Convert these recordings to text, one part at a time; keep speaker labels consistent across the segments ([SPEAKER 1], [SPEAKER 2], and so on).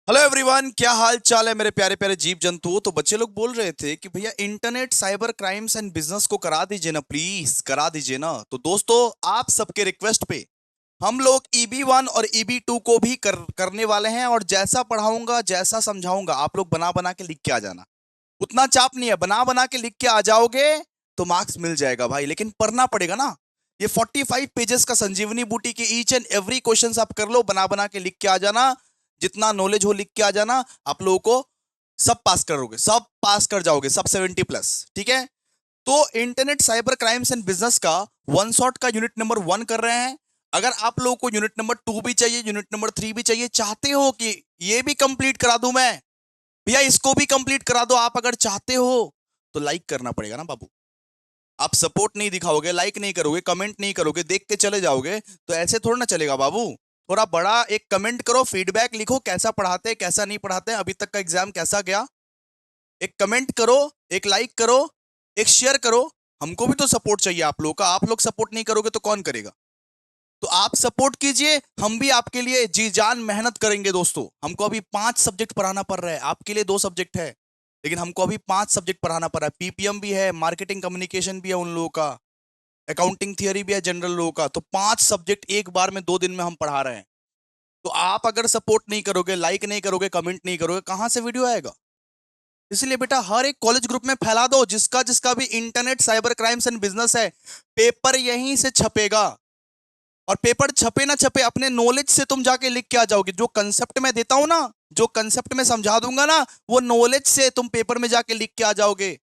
[SPEAKER 1] Hello everyone, क्या हाल चाल है मेरे प्यारे प्यारे जीव जंतुओं। तो बच्चे लोग बोल रहे थे कि भैया internet cyber crimes and business को करा दीजिए ना, प्लीज करा दीजिए ना। तो दोस्तों, आप सबके रिक्वेस्ट पे हम लोग EB1 और EB2 को भी करने वाले हैं। और जैसा पढ़ाऊंगा, जैसा समझाऊंगा, आप लोग बना बना के लिख के आ जाना। उतना चाप नहीं है, बना बना के लिख के आ जाओगे तो मार्क्स मिल जाएगा भाई, लेकिन पढ़ना पड़ेगा ना। ये 45 पेजेस का संजीवनी बूटी के ईच एंड एवरी क्वेश्चन आप कर लो, बना बना के लिख के आ जाना। जितना नॉलेज हो लिख के आ जाना। आप लोगों को सब पास करोगे, सब पास कर जाओगे, सब 70+। ठीक है। तो internet cyber crimes and business का वन शॉट का यूनिट नंबर 1 कर रहे हैं। अगर आप लोगों को यूनिट नंबर 2 भी चाहिए, यूनिट नंबर 3 भी चाहिए, चाहते हो कि ये भी कंप्लीट करा दूं मैं, भैया इसको भी कंप्लीट करा दो, आप अगर चाहते हो तो लाइक करना पड़ेगा ना बाबू। आप सपोर्ट नहीं दिखाओगे, लाइक नहीं करोगे, कमेंट नहीं करोगे, देख के चले जाओगे, तो ऐसे थोड़ा ना चलेगा बाबू। थोड़ा बड़ा एक कमेंट करो, फीडबैक लिखो, कैसा पढ़ाते हैं, कैसा नहीं पढ़ाते हैं, अभी तक का एग्जाम कैसा गया। एक कमेंट करो, एक लाइक करो, एक शेयर करो। हमको भी तो सपोर्ट चाहिए आप लोगों का। आप लोग सपोर्ट नहीं करोगे तो कौन करेगा। तो आप सपोर्ट कीजिए, हम भी आपके लिए जी जान मेहनत करेंगे दोस्तों। हमको अभी 5 सब्जेक्ट पढ़ाना पड़ रहा है, आपके लिए 2 सब्जेक्ट है, लेकिन हमको अभी 5 सब्जेक्ट पढ़ाना पड़ रहा है। PPM भी है, मार्केटिंग कम्युनिकेशन भी है उन लोगों का, अकाउंटिंग थियरी भी है जनरल लोगों का। तो 5 सब्जेक्ट एक बार में 2 दिन में हम पढ़ा रहे हैं। तो आप अगर सपोर्ट नहीं करोगे, लाइक नहीं करोगे, कमेंट नहीं करोगे, कहां से वीडियो आएगा। इसलिए बेटा हर एक कॉलेज ग्रुप में फैला दो, जिसका जिसका भी internet cyber crimes and business है, पेपर यहीं से छपेगा। और पेपर छपे ना छपे, अपने नॉलेज से तुम जाके लिख के आ जाओगे। जो कंसेप्ट मैं देता हूं ना, जो कंसेप्ट मैं समझा दूंगा ना, वो नॉलेज से तुम पेपर में जाके लिख के आ जाओगे।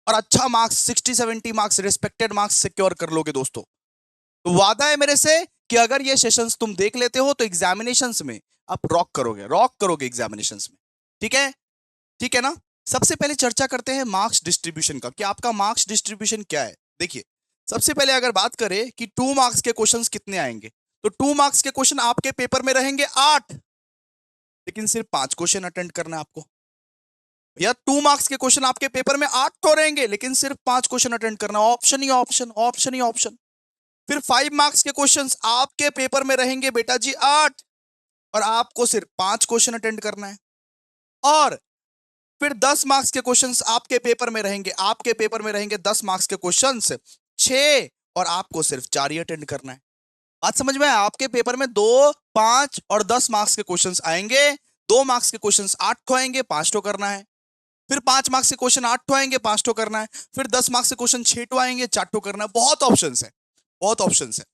[SPEAKER 1] और अच्छा marks, 60-70 marks, respected marks secure कर लोगे दोस्तों। तो वादा है मेरे से कि अगर ये सेशंस तुम देख लेते हो तो एग्जामिनेशंस में आप रॉक करोगे, रॉक करोगे एग्जामिनेशंस में। ठीक है। ठीक है ना। सबसे पहले चर्चा करते हैं मार्क्स डिस्ट्रीब्यूशन का, कि आपका मार्क्स डिस्ट्रीब्यूशन क्या है। देखिए, सबसे पहले अगर बात करें कि 2 मार्क्स के क्वेश्चंस कितने आएंगे, तो 2 मार्क्स के क्वेश्चन आपके पेपर में रहेंगे 8, लेकिन सिर्फ 5 क्वेश्चन अटेंड करना है आपको। या 2 मार्क्स के क्वेश्चन आपके पेपर में 8 तो रहेंगे, लेकिन सिर्फ 5 क्वेश्चन अटेंड करना, ऑप्शन ही ऑप्शन, ऑप्शन ही ऑप्शन। फिर 5 मार्क्स के क्वेश्चंस आपके पेपर में रहेंगे बेटा जी 8, और आपको सिर्फ 5 क्वेश्चन अटेंड करना है। और फिर 10 मार्क्स के क्वेश्चंस आपके पेपर में रहेंगे, आपके पेपर में रहेंगे 10 मार्क्स के क्वेश्चंस 6, और आपको सिर्फ 4 ही अटेंड करना है। बात समझ में आया। आपके पेपर में 2, 5 और 10 मार्क्स के क्वेश्चंस आएंगे। 2 मार्क्स के क्वेश्चंस 8 ठो आएंगे, 5 ठो करना है। फिर 5 मार्क्स के क्वेश्चन 8 ठो आएंगे, 5 ठो करना है। फिर 10 मार्क्स के क्वेश्चन 6 ठो आएंगे, 4 ठो करना है। बहुत ऑप्शंस है, बहुत ऑप्शंस है।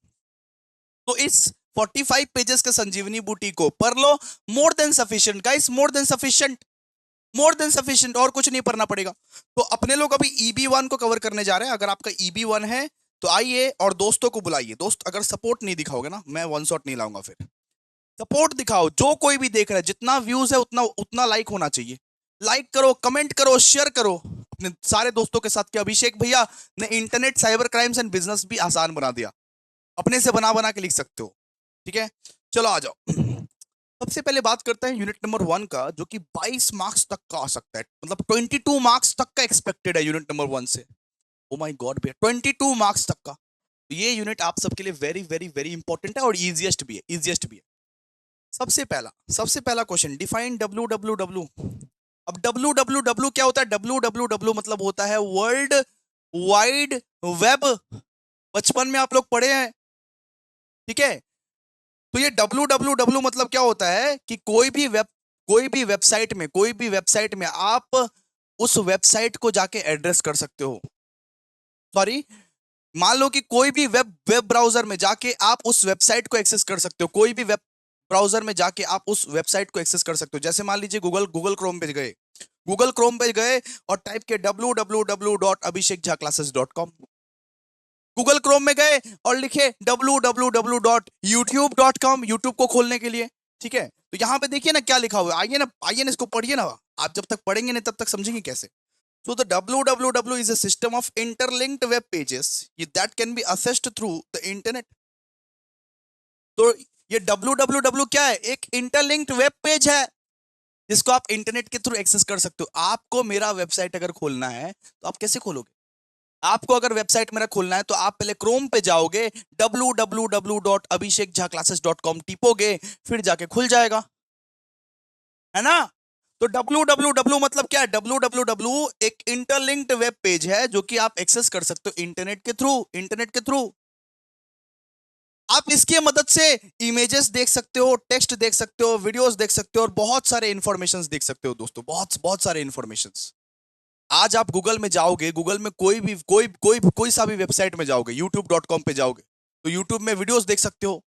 [SPEAKER 1] तो इस 45 पेजेस के संजीवनी बूटी को पढ़ लो। More than sufficient guys, more than sufficient, more than sufficient. और कुछ नहीं पढ़ना पड़ेगा। तो अपने लोग अभी EB1 को कवर करने जा रहे हैं। अगर आपका EB1 है तो आइए और दोस्तों को बुलाइए। दोस्त अगर सपोर्ट नहीं दिखाओगे ना, मैं वन शॉट नहीं लाऊंगा। फिर सपोर्ट दिखाओ, जो कोई भी देख रहा है, जितना व्यूज है उतना उतना लाइक होना चाहिए। लाइक करो, कमेंट करो, शेयर करो अपने सारे दोस्तों के साथ कि अभिषेक भैया ने internet cyber crimes and business भी आसान बना दिया। अपने से बना बना के लिख सकते हो। ठीक है। चलो आ जाओ। सबसे पहले बात करते हैं यूनिट नंबर 1 का, जो कि 22 मार्क्स तक का आ सकता है। मतलब 22 मार्क्स तक का एक्सपेक्टेड है यूनिट नंबर 1 से। ओ माय गॉड भैया, 22 मार्क्स तक का। तो ये यूनिट आप सबके लिए वेरी वेरी वेरी इंपॉर्टेंट है, और इजिएस्ट भी है, इजिएस्ट भी है। सबसे पहला क्वेश्चन, डिफाइन www। अब www क्या होता है। www मतलब होता है वर्ल्ड वाइड वेब। बचपन में आप लोग पढ़े हैं। ठीक है। तो ये www मतलब क्या होता है कि कोई भी वेबसाइट में आप उस वेबसाइट को जाके एड्रेस कर सकते हो। सॉरी, मान लो कि कोई भी वेब वेब ब्राउजर में जाके आप उस वेबसाइट को एक्सेस कर सकते हो। कोई भी वेब ब्राउजर में जाके आप उस वेबसाइट को एक्सेस कर सकते हो। जैसे मान लीजिए गूगल गूगल क्रोम पे गए, गूगल क्रोम पे गए और टाइप किया www.abhishekjhaclasses.com। गूगल क्रोम में गए और लिखे www.youtube.com, यूट्यूब को खोलने के लिए। ठीक है। तो यहां पे देखिए ना क्या लिखा हुआ है। आइए ना, आइए ना, इसको पढ़िए ना। आप जब तक पढ़ेंगे नहीं तब तक समझेंगे कैसे। So the www is a system of interlinked web pages that can be accessed through the internet. तो ये www क्या है, एक इंटरलिंक्ड वेब पेज है जिसको आप इंटरनेट के थ्रू एक्सेस कर सकते हो। आपको मेरा वेबसाइट अगर खोलना है तो आप कैसे खोलोगे। आपको अगर वेबसाइट मेरा खोलना है तो आप पहले क्रोम पे जाओगे, www.abhishekjhaclasses.com टिपोगे, फिर जाके खुल जाएगा। है ना? तो www मतलब क्या है? www एक इंटरलिंक्ड वेब पेज है जो कि आप एक्सेस कर सकते हो इंटरनेट के थ्रू। आप इसकी मदद से इमेजेस देख सकते हो, टेक्स्ट देख सकते हो, वीडियोस देख सकते हो और बहुत सारे इंफॉर्मेशंस देख सकते हो दोस्तों, बहुत बहुत सारे इंफॉर्मेशंस। आज आप गूगल में जाओगे, गूगल में कोई सा भी वेबसाइट में जाओगे, youtube.com पे जाओगे तो यूट्यूब में वीडियोस देख सकते हो।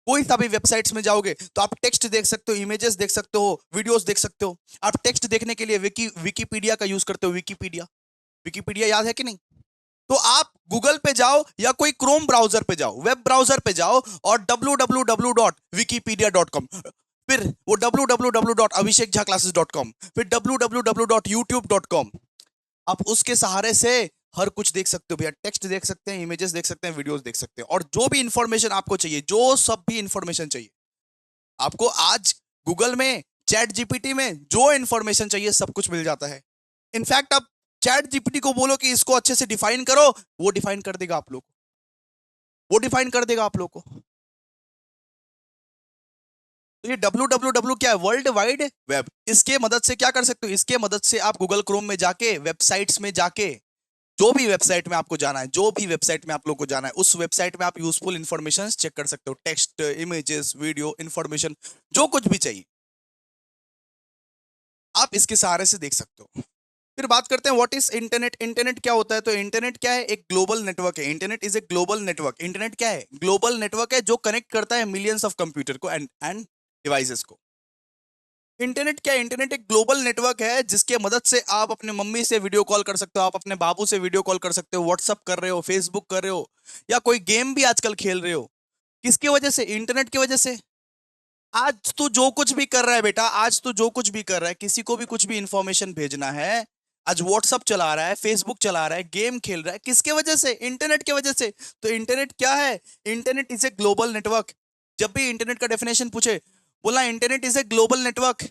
[SPEAKER 1] कोई सा भी वेबसाइट्स में जाओगे तो आप टेक्स्ट देख सकते हो, इमेजेस देख सकते हो, वीडियोस देख सकते हो। आप टेक्स्ट देखने के लिए विकीपीडिया का यूज करते हो। विकीपीडिया विकीपीडिया याद है कि नहीं? तो आप गूगल पे जाओ या कोई क्रोम ब्राउजर पे जाओ, वेब ब्राउजर पे जाओ और www.wikipedia.com, फिर वो www.abhishekjhaclasses.com, फिर www.youtube.com। आप उसके सहारे से हर कुछ देख सकते हो भैया, टेक्स्ट देख सकते हैं, इमेजेस देख सकते हैं, वीडियोस देख सकते हैं और जो भी इंफॉर्मेशन आपको चाहिए, जो सब भी इंफॉर्मेशन चाहिए आपको, आज गूगल में, चैट जीपीटी में जो इंफॉर्मेशन चाहिए सब कुछ मिल जाता है। इनफैक्ट आप चैट जीपीटी को बोलो कि इसको अच्छे से डिफाइन करो, वो डिफाइन कर देगा आप लोग वो डिफाइन कर देगा आप लोग को। तो ये www क्या है? World wide web. इसके मदद से क्या कर सकते हो? इसके मदद से आप गूगल क्रोम में जाके, वेबसाइट्स में जाके, जो भी वेबसाइट में आपको जाना है, जो भी वेबसाइट में आप लोग को जाना है, उस वेबसाइट में आप यूजफुल इंफॉर्मेशन चेक कर सकते हो, टेक्स्ट, इमेजेस, वीडियो, इंफॉर्मेशन, जो कुछ भी चाहिए आप इसके सहारे से देख सकते हो। फिर बात करते हैं व्हाट इज इंटरनेट। इंटरनेट क्या होता है? तो इंटरनेट क्या है? एक ग्लोबल नेटवर्क है। Internet is a global network. Internet क्या है? ग्लोबल नेटवर्क है जो कनेक्ट करता है मिलियंस ऑफ कंप्यूटर को एंड डिवाइसेस को। इंटरनेट क्या है? इंटरनेट एक ग्लोबल नेटवर्क है जिसके मदद से आप अपने मम्मी से वीडियो कॉल कर सकते हो, आप अपने बाबू से वीडियो कॉल कर सकते हो, व्हाट्सअप कर रहे हो, फेसबुक कर रहे हो, या कोई गेम भी आजकल खेल रहे हो। किसकी वजह से? इंटरनेट की वजह से। आज तू जो कुछ भी कर रहा है बेटा, आज तू जो कुछ भी कर रहा है, किसी को भी कुछ भी इंफॉर्मेशन भेजना है, आज व्हाट्सअप चला रहा है, फेसबुक चला रहा है, गेम खेल रहा है, किसके वजह से? इंटरनेट की वजह से। तो इंटरनेट क्या है? Internet is a global network. जब भी इंटरनेट का डेफिनेशन पूछे, बोला internet is a global network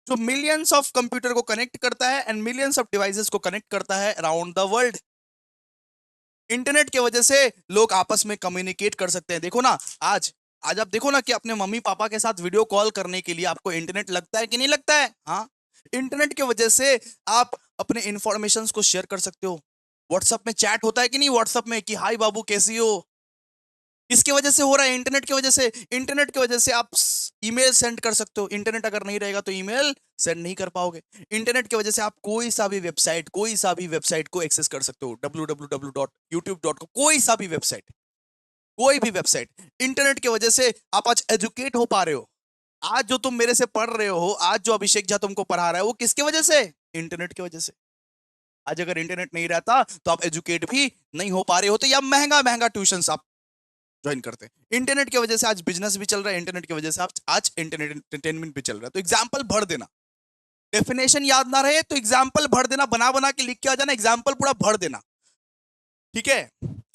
[SPEAKER 1] जो मिलियंस ऑफ कंप्यूटर को कनेक्ट करता है एंड मिलियंस ऑफ डिवाइसेस को कनेक्ट करता है अराउंड द वर्ल्ड। इंटरनेट की वजह से लोग आपस में कम्युनिकेट कर सकते हैं। देखो ना, आज आज आप देखो ना कि अपने मम्मी पापा के साथ वीडियो कॉल करने के लिए आपको इंटरनेट लगता है कि नहीं लगता है? हाँ, इंटरनेट की वजह से आप अपने इंफॉर्मेशन को शेयर कर सकते हो। व्हाट्सएप में चैट होता है कि नहीं? व्हाट्सएप में कि हाय बाबू कैसी हो? इसकी वजह से हो रहा है, इंटरनेट की वजह से। इंटरनेट की वजह से आप ईमेल सेंड कर सकते हो। इंटरनेट अगर नहीं रहेगा तो ईमेल सेंड नहीं कर पाओगे। इंटरनेट की वजह से आप कोई सा भी वेबसाइट को एक्सेस कर सकते हो, www.youtube.com, कोई भी वेबसाइट। इंटरनेट की वजह से आप आज एजुकेट हो पा रहे हो। आज जो तुम मेरे से पढ़ रहे हो, आज जो अभिषेक झा तुमको पढ़ा रहा है, वो किसकी वजह से? इंटरनेट की वजह से। आज अगर इंटरनेट नहीं रहता तो आप एजुकेट भी नहीं हो पा रहे होते, या महंगा महंगा ट्यूशन आप ज्वाइन करते हैं। इंटरनेट की वजह से आज बिजनेस भी चल रहा है, इंटरनेट की वजह से आज इंटरनेट एंटरटेनमेंट भी चल रहा है। तो एग्जाम्पल भर देना, डेफिनेशन याद ना रहे तो एग्जाम्पल भर देना, बना बना के लिख के आ जाना, एग्जाम्पल पूरा भर देना। ठीक है?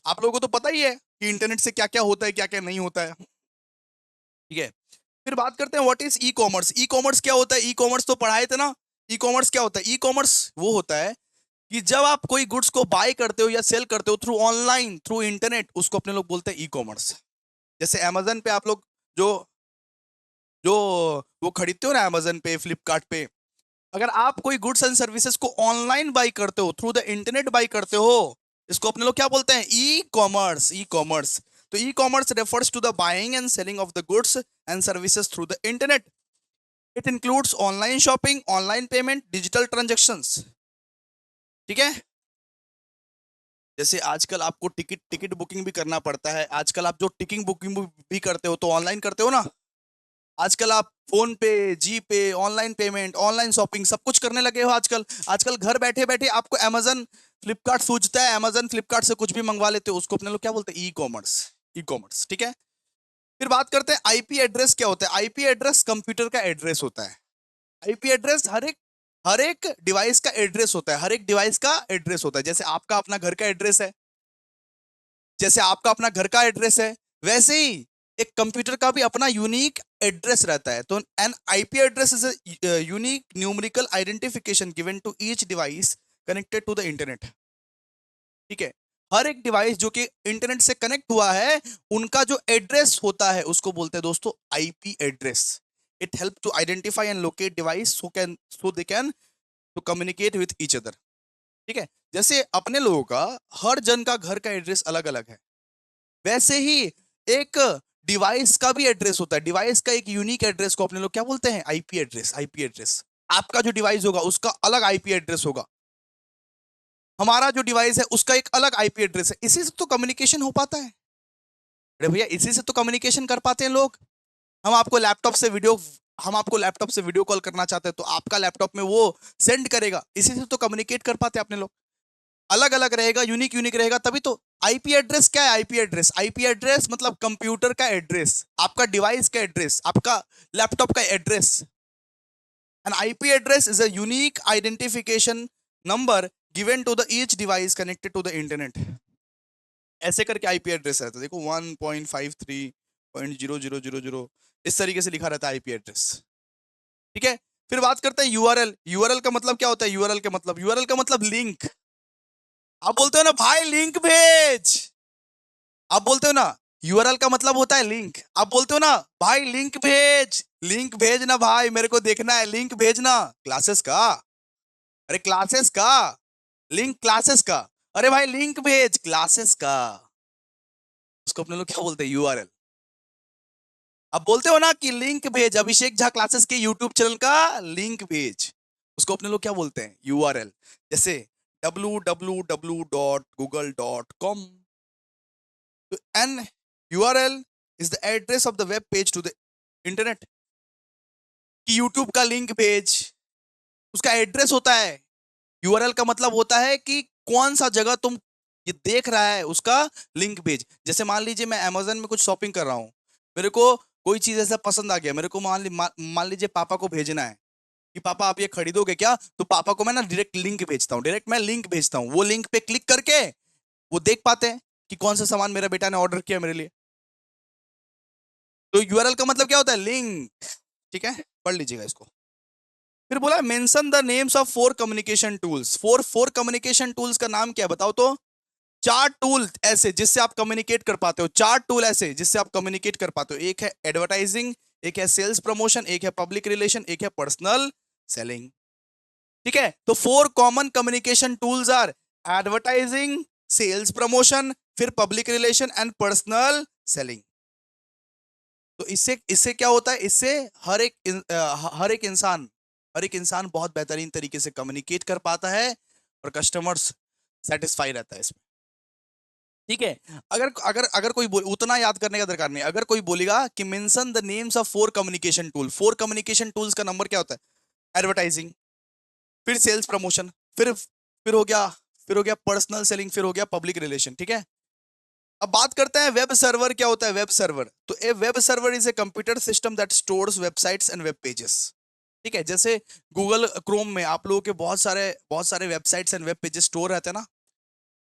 [SPEAKER 1] आप लोगों को तो पता ही है कि इंटरनेट से क्या क्या होता है, क्या क्या नहीं होता है। ठीक है? फिर बात करते हैं what is E commerce. E commerce क्या होता है? ई कॉमर्स तो पढ़ाए थे ना। ई कॉमर्स क्या होता है? ई कॉमर्स वो होता है कि जब आप कोई गुड्स को बाय करते हो या सेल करते हो थ्रू ऑनलाइन, थ्रू इंटरनेट, उसको अपने लोग बोलते हैं ई कॉमर्स। जैसे अमेजन पे आप लोग जो जो वो खरीदते हो ना, अमेजन पे, फ्लिपकार्ट पे, अगर आप कोई गुड्स एंड सर्विसेज को ऑनलाइन बाई करते हो, थ्रू द इंटरनेट बाई करते हो, इसको अपने लोग क्या बोलते हैं? E commerce. E commerce. तो e commerce refers to the buying and selling of the goods and services through the internet. It includes online shopping, online payment, digital transactions. ठीक है? जैसे आजकल आपको टिकट टिकट बुकिंग भी करना पड़ता है। आजकल आप जो टिकट बुकिंग भी करते हो तो ऑनलाइन करते हो ना। आजकल आप फोन पे, जी पे, ऑनलाइन पेमेंट, ऑनलाइन शॉपिंग सब कुछ करने लगे हो आजकल। आजकल घर बैठे बैठे आपको अमेजन फ्लिपकार्ट सूझता है, अमेजन फ्लिपकार्ट से कुछ भी मंगवा लेते हो, उसको अपने लोग क्या बोलते हैं? E commerce. E commerce. ठीक है? फिर बात करते हैं आईपी एड्रेस क्या होता है। आईपी एड्रेस कंप्यूटर का एड्रेस होता है। आईपी एड्रेस हर एक डिवाइस का एड्रेस होता है। हर एक डिवाइस का एड्रेस होता है। जैसे आपका अपना घर का एड्रेस है, जैसे आपका अपना घर का एड्रेस है, वैसे ही एक कंप्यूटर का भी अपना यूनिक एड्रेस रहता है। तो an IP address is a unique numerical identification given to each device connected to the internet. ठीक है? हर एक डिवाइस जो कि इंटरनेट से कनेक्ट हुआ है, उनका जो एड्रेस होता है उसको बोलते हैं दोस्तों IP address. It help to identify and locate device so they can to communicate with each other. ठीक है, जैसे अपने लोगों का हर जन का घर का एड्रेस अलग अलग है, वैसे ही एक डिवाइस का भी एड्रेस होता है। डिवाइस का एक यूनिक एड्रेस को अपने लोग क्या बोलते हैं? IP address. आईपी एड्रेस, आपका जो डिवाइस होगा उसका अलग आईपी एड्रेस होगा, हमारा जो डिवाइस है उसका एक अलग आईपी एड्रेस है। इसी से तो कम्युनिकेशन हो पाता है। अरे भैया, इसी से तो कम्युनिकेशन कर पाते हैं लोग। हम आपको लैपटॉप से वीडियो हम आपको लैपटॉप से वीडियो कॉल करना चाहते हैं तो आपका लैपटॉप में वो सेंड करेगा। इसी से तो कम्युनिकेट कर पाते हैं अपने लोग। अलग अलग रहेगा, यूनिक यूनिक रहेगा, तभी तो। आईपी एड्रेस क्या है? आईपी एड्रेस, आईपी एड्रेस मतलब कंप्यूटर का एड्रेस, आपका डिवाइस का एड्रेस, आपका लैपटॉप का address. An IP address is a unique identification number given to the each device connected to the internet. ऐसे करके आईपी एड्रेस रहता है, देखो 1.53.00000 इस तरीके से लिखा रहता है आईपी एड्रेस। ठीक है, फिर बात करते हैं यूआरएल। यूआरएल का मतलब क्या होता है? यूआरएल का मतलब लिंक। आप बोलते हो ना भाई लिंक भेज, आप बोलते हो ना यूआरएल का मतलब होता है लिंक। आप बोलते हो ना भाई लिंक भेज, लिंक भेज ना भाई, मेरे को देखना है, लिंक भेजना। क्लासेस का? अरे क्लासेस का, लिंक क्लासेस का। अरे भाई लिंक भेज क्लासेस का, उसको अपने लोग क्या बोलते हैं? यूआरएल। अब बोलते हो ना कि लिंक भेज, अभिषेक झा क्लासेस के यूट्यूब चैनल का लिंक भेज, उसको अपने लोग क्या बोलते हैं? यूआरएल। जैसे www.google.com, an URL is the address of the web page to the internet. कि यूट्यूब का लिंक भेज, उसका एड्रेस होता है। यूआरएल का मतलब होता है कि कौन सा जगह तुम ये देख रहा है उसका लिंक भेज। जैसे मान लीजिए मैं अमेजन में कुछ शॉपिंग कर रहा हूं, मेरे को कोई चीज ऐसा पसंद आ गया, मेरे को मान लीजिए पापा को भेजना है कि पापा आप ये खरीदोगे क्या, तो पापा को मैं ना डायरेक्ट लिंक भेजता हूँ, डायरेक्ट मैं लिंक भेजता हूँ। वो लिंक पे क्लिक करके वो देख पाते हैं कि कौन सा सामान मेरा बेटा ने ऑर्डर किया मेरे लिए। तो यूआरएल का मतलब क्या होता है? लिंक। ठीक है, पढ़ लीजिएगा इसको। फिर बोला mention the names of four communication tools. Four communication tools का नाम क्या है बताओ तो? चार टूल ऐसे जिससे आप कम्युनिकेट कर पाते हो, चार टूल ऐसे जिससे आप कम्युनिकेट कर पाते हो। एक है एडवर्टाइजिंग, एक है सेल्स प्रमोशन, एक है पब्लिक रिलेशन, एक है पर्सनल सेलिंग। ठीक है, तो four common communication tools are advertising, sales promotion, फिर public relation and personal selling. तो इससे इससे क्या होता है? इससे हर एक इंसान बहुत बेहतरीन तरीके से कम्युनिकेट कर पाता है और कस्टमर्स सेटिस्फाई रहता है इसमें। ठीक है, अगर अगर अगर कोई उतना याद करने का दरकार नहीं। अगर कोई बोलेगा कि mention the names of four communication tool, four communication tools का नंबर क्या होता है? एडवर्टाइजिंग, फिर सेल्स प्रमोशन, फिर हो गया फिर हो गया पर्सनल सेलिंग, फिर हो गया पब्लिक रिलेशन। ठीक है, अब बात करते हैं वेब सर्वर क्या होता है। वेब सर्वर, तो a web server is a computer system that stores websites and web pages. ठीक है, जैसे गूगल क्रोम में आप लोगों के बहुत सारे websites and web pages store रहते हैं ना।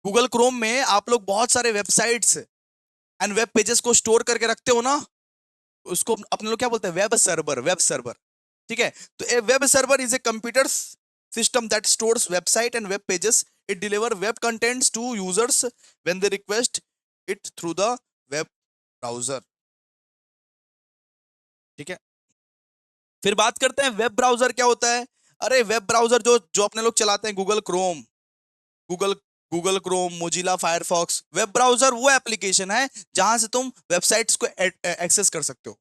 [SPEAKER 1] गूगल क्रोम में आप लोग बहुत सारे वेबसाइट्स एंड वेब पेजेस को स्टोर करके रखते हो ना, उसको अपने लोग क्या बोलते हैं? Web server. Web server. ठीक है, तो a web server is a computer system that stores website and web pages. It deliver web contents to users when they request it through the web browser. ठीक है, फिर बात करते हैं web browser क्या होता है। अरे वेब ब्राउजर जो जो अपने लोग चलाते हैं, Google Chrome, Google Google Chrome, Mozilla Firefox. Web browser वो एप्लीकेशन है जहां से तुम वेबसाइट्स को एक्सेस कर सकते हो।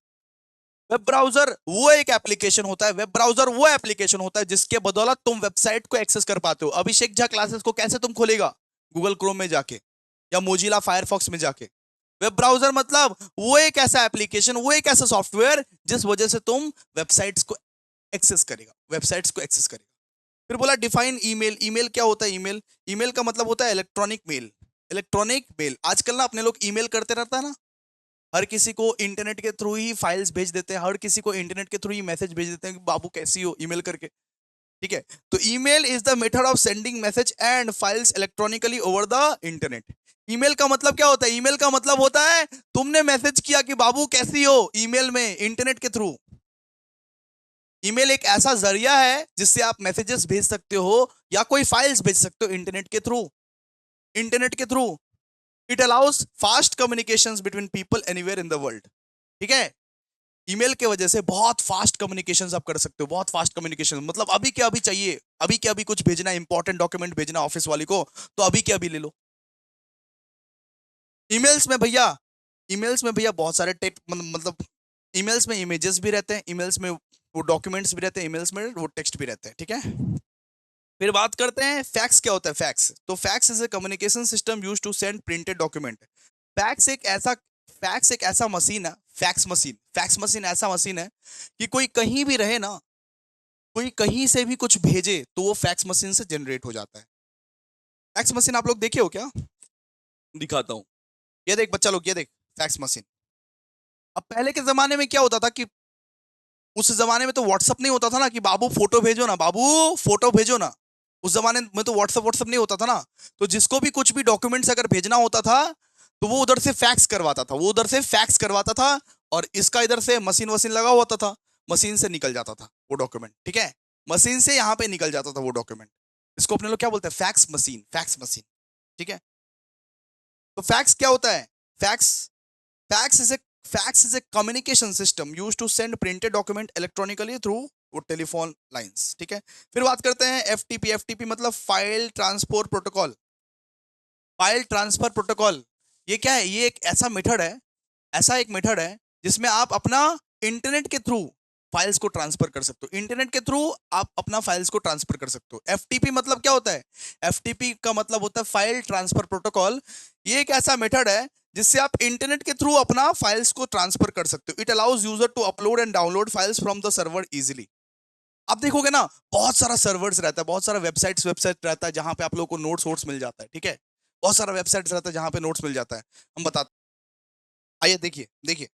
[SPEAKER 1] वेब ब्राउजर वो एक एप्लीकेशन होता है, वेब ब्राउजर वो एप्लीकेशन होता है जिसके बदौलत तुम वेबसाइट को एक्सेस कर पाते हो। अभिषेक झा क्लासेस को कैसे तुम खोलेगा? गूगल क्रोम में जाके या मोजिला फायरफॉक्स में जाके। वेब ब्राउजर मतलब वो एक ऐसा एप्लीकेशन, वो एक ऐसा सॉफ्टवेयर जिस वजह से तुम वेबसाइट्स को एक्सेस करेगा। फिर बोला डिफाइन ईमेल। ईमेल क्या होता है? ईमेल ईमेल का मतलब होता है इलेक्ट्रॉनिक मेल। इलेक्ट्रॉनिक मेल, आजकल ना अपने लोग ईमेल करते रहता है ना, हर किसी को इंटरनेट के थ्रू ही फाइल्स भेज देते हैं, हर किसी को इंटरनेट के थ्रू ही मैसेज भेज देते हैं कि बाबू कैसी हो, ईमेल करके। ठीक है, तो email is the method of sending message and files electronically over the internet. Email का मतलब क्या होता है? ईमेल का मतलब होता है तुमने मैसेज किया कि बाबू कैसी हो, ईमेल में, इंटरनेट के थ्रू। ईमेल एक ऐसा जरिया है जिससे आप मैसेजेस भेज सकते हो या कोई फाइल्स भेज सकते हो इंटरनेट के through. It allow us fast communications between people anywhere in the world. ठीक है, ईमेल के वजह से बहुत फास्ट कम्युनिकेशंस आप कर सकते हो, बहुत फास्ट कम्युनिकेशन, मतलब अभी के अभी चाहिए, अभी के अभी कुछ भेजना है, इंपॉर्टेंट डॉक्यूमेंट भेजना ऑफिस वाली को, तो अभी के अभी ले लो। ईमेल्स में भैया, ईमेल्स में भैया बहुत सारे मतलब ईमेल्स में इमेजेस भी रहते हैं, ईमेल्स में वो डॉक्यूमेंट्स भी रहते हैं, ईमेल्स में वो टेक्स्ट भी रहते हैं, ठीक है। फिर बात करते हैं फैक्स क्या होता है। फैक्स, तो fax is a communication system used to send printed document. Fax एक ऐसा फैक्स एक ऐसा मशीन है, फैक्स मशीन ऐसा मशीन है कि कोई कहीं भी रहे ना, कोई कहीं से भी कुछ भेजे तो वो फैक्स मशीन से जनरेट हो जाता है। फैक्स मशीन आप लोग देखे हो क्या? दिखाता हूँ, ये देख बच्चा लोग, ये देख फैक्स मशीन। अब पहले के जमाने में क्या होता था कि उस जमाने में तो व्हाट्सअप नहीं होता था ना, कि बाबू फोटो भेजो ना, बाबू फोटो भेजो ना। उस जमाने में तो व्हाट्सअप नहीं होता था ना। तो जिसको भी कुछ भी डॉक्यूमेंट्स अगर भेजना होता था तो वो उधर से फैक्स करवाता था, वो उधर से फैक्स करवाता था, और इसका इधर से मशीन वशीन लगा होता था, मशीन से निकल जाता था वो डॉक्यूमेंट, ठीक है। मशीन से यहाँ पे निकल जाता था वो डॉक्यूमेंट। इसको अपने लोग क्या बोलते हैं? फैक्स मशीन, फैक्स मशीन, ठीक है। तो फैक्स क्या होता है? Fax Fax is a fax is a communication system used to send printed document electronically through वो टेलीफोन लाइंस, ठीक है। फिर बात करते हैं एफटीपी। एफटीपी मतलब file transport protocol. File transfer protocol, ये क्या है? ये एक ऐसा मेथड है, ऐसा एक मेथड है जिसमें आप अपना इंटरनेट के थ्रू फाइल्स को ट्रांसफर कर सकते हो। इंटरनेट के थ्रू आप अपना फाइल्स को ट्रांसफर कर सकते हो। एफटीपी मतलब क्या होता है? एफटीपी का मतलब होता है फाइल ट्रांसफर प्रोटोकॉल। ये एक ऐसा मेथड है जिससे आप इंटरनेट के थ्रू अपना फाइल्स को ट्रांसफर कर सकते हो। It allows user to upload and download files from the server easily. आप देखोगे ना, बहुत सारा सर्वर्स रहता है, बहुत सारा वेबसाइट रहता है जहां पे आप लोगों को नोट्स वोट्स मिल जाता है, ठीक है। बहुत सारा वेबसाइट रहता है जहां पे नोट्स मिल जाता है। हम बताते, आइए देखिए देखिए,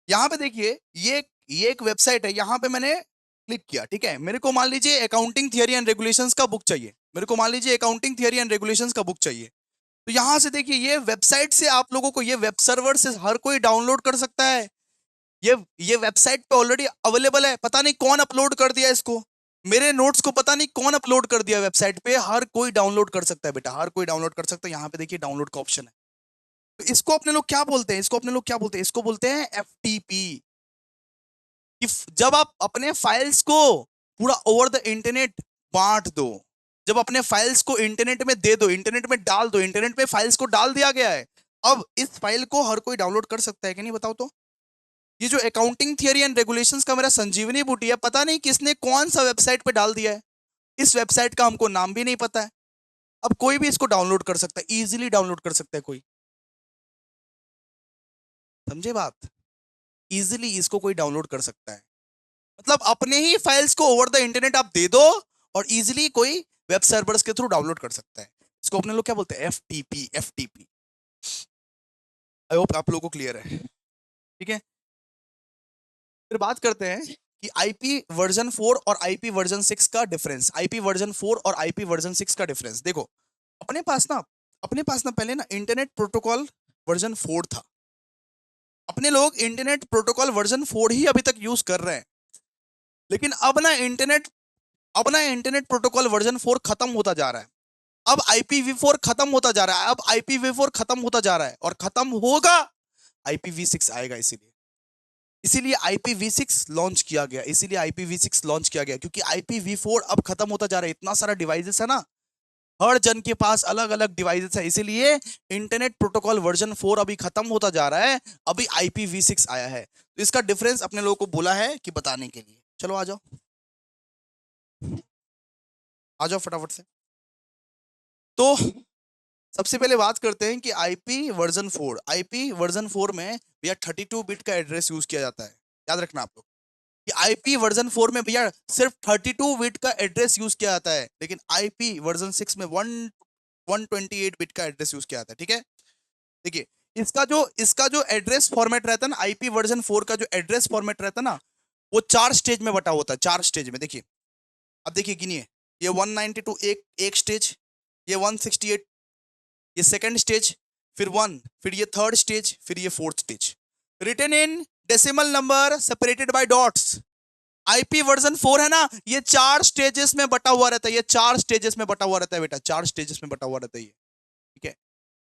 [SPEAKER 1] यहाँ पे देखिए, ये एक वेबसाइट है, यहाँ पे मैंने क्लिक किया, ठीक है। मेरे को मान लीजिए अकाउंटिंग थियरी एंड रेगुलेशंस का बुक चाहिए, मेरे को मान लीजिए अकाउंटिंग थियरी एंड रेगुलेशंस का बुक चाहिए। तो यहाँ से देखिए, ये वेबसाइट से आप लोगों को, ये वेब सर्वर से हर कोई डाउनलोड कर सकता है। ये वेबसाइट पे ऑलरेडी अवेलेबल है, पता नहीं कौन अपलोड कर दिया इसको, मेरे नोट्स को पता नहीं कौन अपलोड कर दिया वेबसाइट पे। हर कोई डाउनलोड कर सकता है बेटा, हर कोई डाउनलोड कर सकता है। यहाँ पे देखिए डाउनलोड का ऑप्शन है। तो इसको अपने लोग क्या बोलते हैं? इसको अपने लोग क्या बोलते हैं? इसको बोलते हैं एफटीपी। कि जब आप अपने फाइल्स को पूरा ओवर द इंटरनेट बांट दो, जब अपने फाइल्स को इंटरनेट में दे दो, इंटरनेट में डाल दो, इंटरनेट में फाइल्स को डाल दिया गया है, अब इस फाइल को हर कोई डाउनलोड कर सकता है कि नहीं, बताओ तो। ये जो अकाउंटिंग थियरी एंड रेगुलेशंस का मेरा संजीवनी बूटी है, पता नहीं किसने कौन सा वेबसाइट पे डाल दिया है। इस वेबसाइट का हमको नाम भी नहीं पता है। अब कोई भी इसको डाउनलोड कर सकता है, इजीली डाउनलोड कर सकता है कोई। समझे बात? इजीली इसको कोई डाउनलोड कर सकता है। मतलब अपने ही फाइल्स को ओवर द इंटरनेट आप दे दो और इजीली कोई वेब सर्वर्स के थ्रू डाउनलोड कर सकता है। इसको अपने लोग क्या बोलते हैं? FTP, FTP. आई होप आप लोगों को क्लियर है, ठीक है। फिर बात करते हैं कि आईपी वर्जन 4 और आईपी वर्जन 6 का डिफरेंस। आईपी वर्जन 4 और आईपी वर्जन 6 का डिफरेंस देखो। अपने पास ना पहले ना इंटरनेट प्रोटोकॉल वर्जन 4 था। अपने लोग इंटरनेट प्रोटोकॉल वर्जन 4 ही अभी तक यूज कर रहे हैं। लेकिन अब ना इंटरनेट प्रोटोकॉल वर्जन 4 खत्म होता जा रहा है। अब IPv4 खत्म होता जा रहा है, अब IPv4 खत्म होता जा रहा है और खत्म होगा, IPv6 आएगा। इसीलिए इसीलिए IPv6 लॉन्च किया गया, इसीलिए IPv6 लॉन्च किया गया, क्योंकि IPv4 अब खत्म होता जा रहा है। इतना सारा डिवाइसेस है ना, हर जन के पास अलग अलग डिवाइसेस है, इसीलिए इंटरनेट प्रोटोकॉल वर्जन 4 अभी खत्म होता जा रहा है, अभी IPv6 आया है। तो इसका डिफरेंस अपने लोगों को बोला है कि बताने के लिए। चलो आ जाओ, आ जाओ फटाफट से। तो सबसे पहले बात करते हैं कि आईपी वर्जन 4 में भैया 32 बिट का एड्रेस यूज किया जाता है। याद रखना आप लोग कि आईपी वर्जन 4 में भैया सिर्फ 32 बिट का एड्रेस यूज किया जाता है, लेकिन आईपी वर्जन 6 में 128 बिट का एड्रेस यूज किया जाता है, ठीक है। देखिए, इसका जो एड्रेस फॉर्मेट रहता है ना, आईपी वर्जन 4 का जो एड्रेस फॉर्मेट रहता है ना, वो 4 स्टेज में बटा होता है, 4 स्टेज में। देखिए, अब देखिए गिनिए, ये 192 एक स्टेज, ये 168 ये सेकंड स्टेज, फिर फिर ये थर्ड स्टेज, फिर ये fourth stage. Written in decimal number separated by dots. IP version 4 है ना, ये 4 स्टेजेस में बटा हुआ रहता है, ये 4 स्टेजेस में बटा हुआ रहता है बेटा, 4 स्टेजेस में बटा हुआ रहता है ये, ठीक है।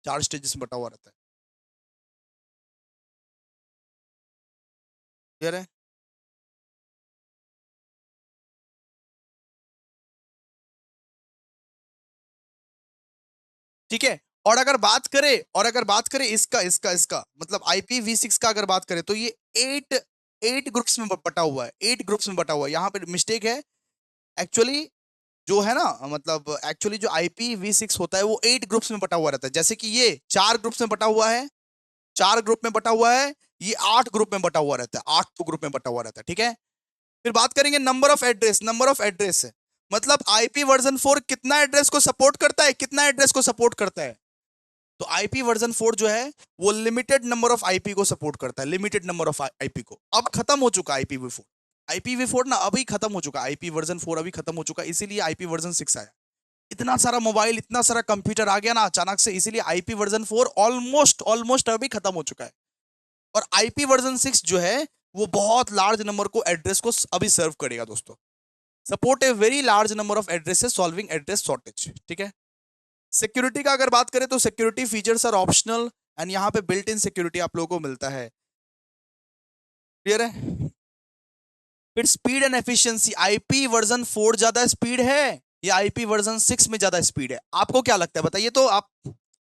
[SPEAKER 1] 4 स्टेजेस में बटा हुआ रहता है। क्लियर है? ठीक है। और अगर बात करें इसका मतलब IPv6 का अगर बात करें तो ये 8 ग्रुप्स में बटा हुआ है, 8 ग्रुप्स में बटा हुआ है। यहाँ पे मिस्टेक है एक्चुअली, जो है ना, मतलब एक्चुअली जो IPv6 होता है वो 8 ग्रुप्स में बटा हुआ रहता है। जैसे कि ये 4 ग्रुप्स में बटा हुआ है, 4 ग्रुप में बटा हुआ है, ये 8 ग्रुप में बटा हुआ रहता है, 8 ग्रुप में बटा हुआ रहता है। ठीक है। फिर बात करेंगे नंबर ऑफ एड्रेस, मतलब IP वर्जन 4 कितना एड्रेस को सपोर्ट करता है, कितना एड्रेस को सपोर्ट करता है। तो IP वर्जन 4 जो है वो लिमिटेड नंबर ऑफ IP को सपोर्ट करता है, लिमिटेड नंबर ऑफ IP को। अब खत्म हो चुका है IPv4 ना, अभी खत्म हो चुका है IP वर्जन 4, अभी खत्म हो चुका है, इसीलिए IP वर्जन 6 आया। इतना सारा मोबाइल, इतना सारा कंप्यूटर आ गया ना अचानक से, इसीलिए IP वर्जन 4 ऑलमोस्ट ऑलमोस्ट अभी खत्म हो चुका है। और IP वर्जन 6 जो है वो बहुत लार्ज नंबर को एड्रेस को अभी सर्व करेगा दोस्तों। Support a very large number of addresses, solving address shortage. ठीक है। सिक्योरिटी का अगर बात करें तो security features are optional and यहाँ पे बिल्ट इन सिक्योरिटी आप लोगों को मिलता है। क्लियर है? फिर speed and efficiency, IP version 4 ज्यादा स्पीड है या IP वर्जन 6 में ज्यादा स्पीड है? आपको क्या लगता है बताइए तो। आप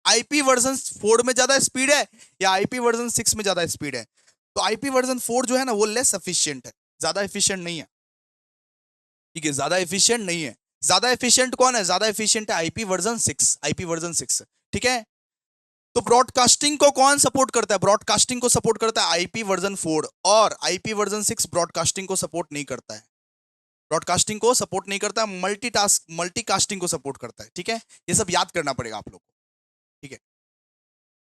[SPEAKER 1] IP वर्जन 4 में ज्यादा स्पीड है या IP वर्जन 6 में ज्यादा स्पीड है? तो IP वर्जन 4 जो है ना वो लेस एफिशिएंट है, ज्यादा एफिशिएंट नहीं है। ठीक है, ज्यादा एफिशिएंट नहीं है। ज्यादा एफिशिएंट कौन है? ज्यादा एफिशिएंट है IP वर्जन 6, IP वर्जन 6। ठीक है। तो ब्रॉडकास्टिंग को कौन सपोर्ट करता है? ब्रॉडकास्टिंग को सपोर्ट करता है IP वर्जन 4, और IP वर्जन 6 ब्रॉडकास्टिंग को सपोर्ट नहीं करता है। ब्रॉडकास्टिंग को सपोर्ट नहीं करता, मल्टीकास्टिंग को सपोर्ट करता है। ठीक है। ये सब याद करना पड़ेगा आप लोग को। ठीक है।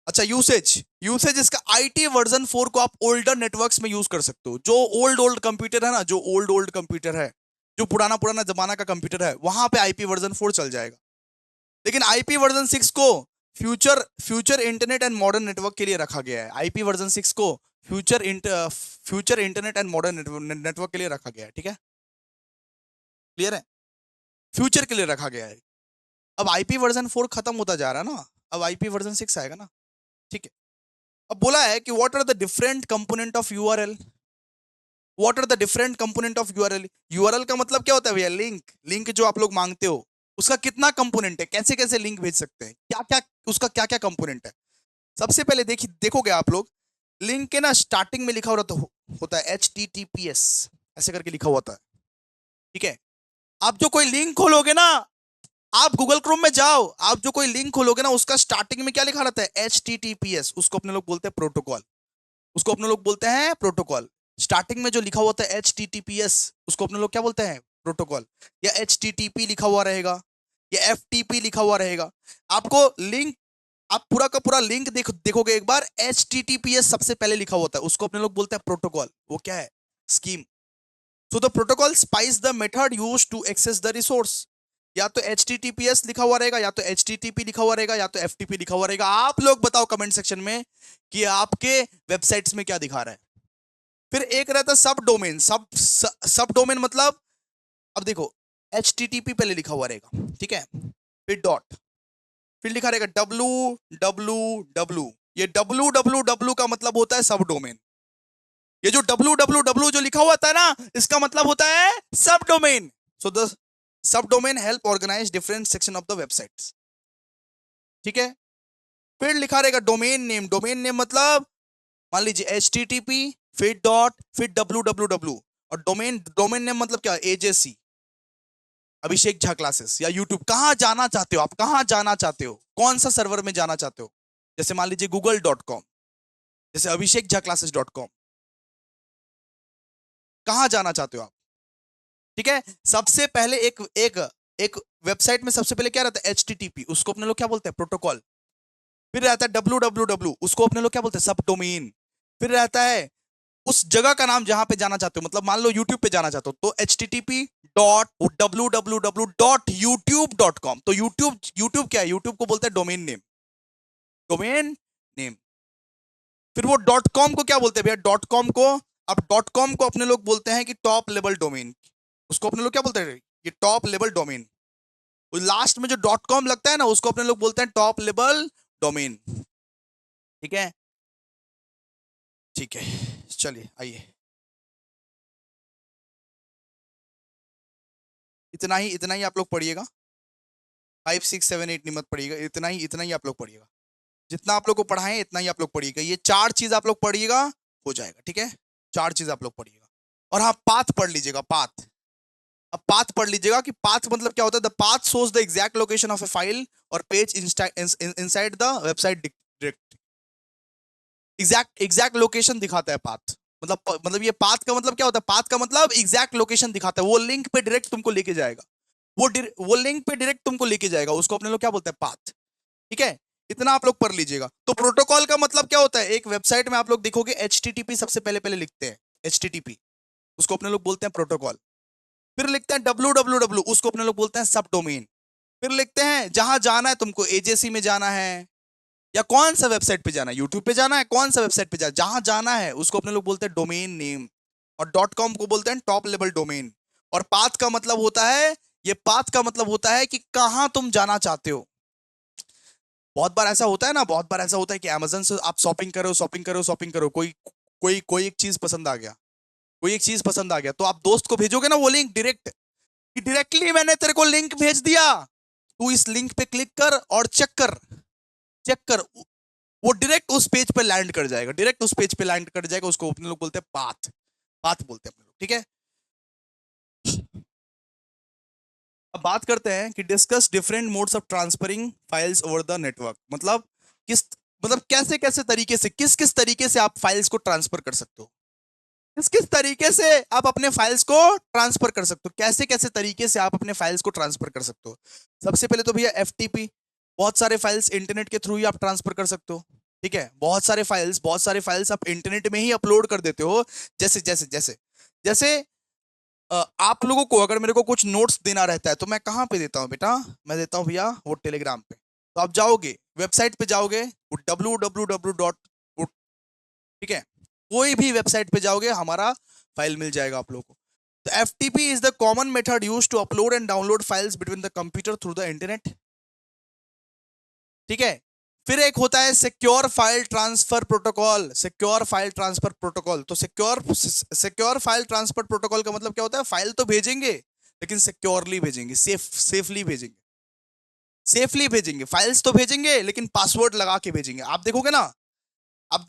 [SPEAKER 1] अच्छा, यूसेज यूसेज इसका IT वर्जन 4 को आप ओल्डर नेटवर्क्स में यूज कर सकते हो। जो ओल्ड ओल्ड कंप्यूटर है ना, जो ओल्ड ओल्ड कंप्यूटर है, जो पुराना पुराना जमाना का कंप्यूटर है, वहां पे IP वर्जन 4 चल जाएगा। लेकिन IP वर्जन 6 को future future internet and modern network के लिए रखा गया है। IP वर्जन 6 को future internet and modern network के लिए रखा गया है। ठीक है। क्लियर है? फ्यूचर के लिए रखा गया है। अब IP वर्जन 4 खत्म होता जा रहा है ना, अब IP वर्जन 6 आएगा ना। ठीक है। अब बोला है कि what are the different component of URL. What are the different component of URL? URL का मतलब क्या होता है भैया? लिंक। लिंक जो आप लोग मांगते हो उसका कितना कंपोनेंट है, कैसे कैसे लिंक भेज सकते हैं, क्या क्या उसका क्या क्या कंपोनेंट है। सबसे पहले देखोगे आप लोग, लिंक के ना स्टार्टिंग में लिखा होता है HTTPS, ऐसे करके लिखा होता है। ठीक है। आप जो कोई लिंक खोलोगे ना, आप गूगल क्रोम में जाओ, आप जो कोई लिंक खोलोगे ना उसका स्टार्टिंग में क्या लिखा रहता है? HTTPS। उसको अपने लोग बोलते हैं प्रोटोकॉल, उसको अपने लोग बोलते हैं प्रोटोकॉल। स्टार्टिंग में जो लिखा होता है HTTPS, उसको अपने लोग क्या बोलते हैं? प्रोटोकॉल। या HTTP लिखा हुआ रहेगा, या FTP लिखा हुआ रहेगा। आपको लिंक, आप पूरा का पूरा लिंक देखोगे एक बार, HTTPS सबसे पहले लिखा होता है, उसको अपने लोग बोलते हैं प्रोटोकॉल। वो क्या है? Scheme. So the protocol specifies the method use to access the resource. या तो HTTPS लिखा हुआ रहेगा, या तो HTTP लिखा हुआ रहेगा, या तो FTP लिखा हुआ रहेगा। आप लोग बताओ कमेंट सेक्शन में कि आपके वेबसाइट्स में क्या दिखा रहा है। फिर एक रहता है सब डोमेन। सब डोमेन मतलब, अब देखो, HTTP पहले लिखा हुआ रहेगा, ठीक है, फिर डॉट, फिर लिखा रहेगा www। ये www का मतलब होता है सब डोमेन। ये जो www जो लिखा हुआ था ना, इसका मतलब होता है sub domain. So the sub domain help organise different section of the websites. ठीक है। फिर लिखा रहेगा डोमेन नेम। डोमेन नेम मतलब, मान लीजिए HTTP, फिर डॉट, फिर www। और डोमेन डोमेन नेम मतलब क्या? AJC, अभिषेक झा क्लासेस, या यूट्यूब। कहां जाना चाहते हो आप? कहां जाना चाहते हो? कौन सा सर्वर में जाना चाहते हो? जैसे मान लीजिए google.com, जैसे अभिषेक झा क्लासेस.com। कहां जाना चाहते हो आप? ठीक है। सबसे पहले एक एक एक वेबसाइट में सबसे पहले क्या रहता है? HTTP, उसको अपने लोग क्या बोलते हैं? प्रोटोकॉल। फिर रहता है www, उसको अपने लोग क्या बोलते हैं? सब डोमेन। फिर रहता है उस जगह का नाम जहां पे जाना चाहते हो, मतलब मान लो यूट्यूब पे जाना चाहते हो तो http.www.youtube.com। तो यूट्यूब यूट्यूब क्या है? यूट्यूब को बोलते हैं डोमेन नेम, डोमेन नेम। फिर वो डॉट कॉम को क्या बोलते हैं भैया? डॉट कॉम को, अब डॉट कॉम को अपने लोग बोलते हैं कि टॉप लेवल डोमेन। उसको अपने लोग क्या बोलते हैं? ये टॉप लेवल डोमेन। लास्ट में जो डॉट कॉम लगता है ना, उसको अपने लोग बोलते हैं टॉप लेवल डोमेन। ठीक है। ठीक है, चलिए आइए। इतना ही आप लोग पढ़िएगा, 5 6 7 8 नहीं मत पढ़िएगा, इतना ही आप लोग पढ़िएगा, जितना आप लोग को पढ़ाएं इतना ही आप लोग पढ़िएगा, ये 4 चीज आप लोग पढ़िएगा, हो जाएगा, ठीक है। 4 चीज आप लोग पढ़िएगा। और हाँ, पाथ पढ़ लीजिएगा, पाथ। अब पाथ पढ़ लीजिएगा कि पाथ मतलब क्या होता है। The path shows the exact location of a file or page inside the website direct. Exact exact location दिखाता है पाथ। मतलब ये पाथ का मतलब क्या होता है, पाथ का मतलब एग्जैक्ट लोकेशन दिखाता है, वो लिंक पे डायरेक्ट तुमको लेके जाएगा, वो लिंक पे डायरेक्ट तुमको लेके जाएगा, उसको अपने लोग क्या बोलते हैं, पाथ। ठीक है, इतना आप लोग पढ़ लीजिएगा। तो प्रोटोकॉल का मतलब क्या होता है, एक वेबसाइट में आप लोग देखोगे HTTP सबसे पहले पहले लिखते हैं, HTTP, उसको अपने लोग बोलते हैं प्रोटोकॉल। फिर लिखते हैं www, उसको अपने लोग बोलते हैं सब डोमेन। फिर लिखते हैं जहां जाना है तुमको, AJC में जाना है या कौन सा वेबसाइट पे जाना है, यूट्यूब पे जाना है, कौन सा वेबसाइट पे जाना, जहां जाना है उसको अपने लोग बोलते हैं डोमेन नेम। और .com को बोलते हैं टॉप लेवल डोमेन। और पाथ का मतलब होता है, ये पाथ का मतलब होता है कि कहां तुम जाना चाहते हो। बहुत बार ऐसा होता है ना, बहुत बार ऐसा होता है कि अमेजन से आप शॉपिंग करो, शॉपिंग करो, कोई कोई कोई एक चीज पसंद आ गया, कोई एक चीज पसंद आ गया, तो आप दोस्त को भेजोगे ना वो लिंक डायरेक्ट, कि डायरेक्टली मैंने तेरे को लिंक भेज दिया, तू इस लिंक पे क्लिक कर और चेक कर, वो डायरेक्ट उस पेज पे लैंड कर जाएगा, डायरेक्ट उस पेज पे लैंड कर जाएगा, उसको अपने लोग बोलते हैं पाथ, पाथ बोलते हैं अपने लोग, ठीक है। अब बात करते हैं कि discuss different modes of transferring files over the network. मतलब किस, मतलब कैसे कैसे तरीके से, किस किस तरीके से आप फाइल्स को ट्रांसफर कर सकते हो, किस किस तरीके से आप अपने फाइल्स को ट्रांसफर कर सकते हो, कैसे कैसे तरीके से आप अपने फाइल्स को ट्रांसफर कर सकते हो। सबसे पहले तो भैया FTP, बहुत सारे फाइल्स इंटरनेट के थ्रू ही आप ट्रांसफर कर सकते हो, ठीक है। बहुत सारे फाइल्स आप इंटरनेट में ही अपलोड कर देते हो। जैसे जैसे जैसे जैसे आप लोगों को अगर मेरे को कुछ नोट्स देना रहता है तो मैं कहाँ पे देता हूँ बेटा, मैं देता हूँ भैया वो टेलीग्राम पे। तो आप जाओगे, वेबसाइट पे जाओगे, वो www. ठीक है, कोई भी वेबसाइट पे जाओगे हमारा फाइल मिल जाएगा आप लोगों को। तो FTP is the common method used to upload and download files between the computer through the internet, ठीक है। फिर एक होता है secure file transfer protocol, secure file transfer protocol. तो सिक्योर फाइल ट्रांसफर प्रोटोकॉल का मतलब क्या होता है, फाइल तो भेजेंगे लेकिन सिक्योरली भेजेंगे, सेफली भेजेंगे, सेफली भेजेंगे, फाइल्स तो भेजेंगे लेकिन पासवर्ड लगा के भेजेंगे। आप देखोगे ना, आप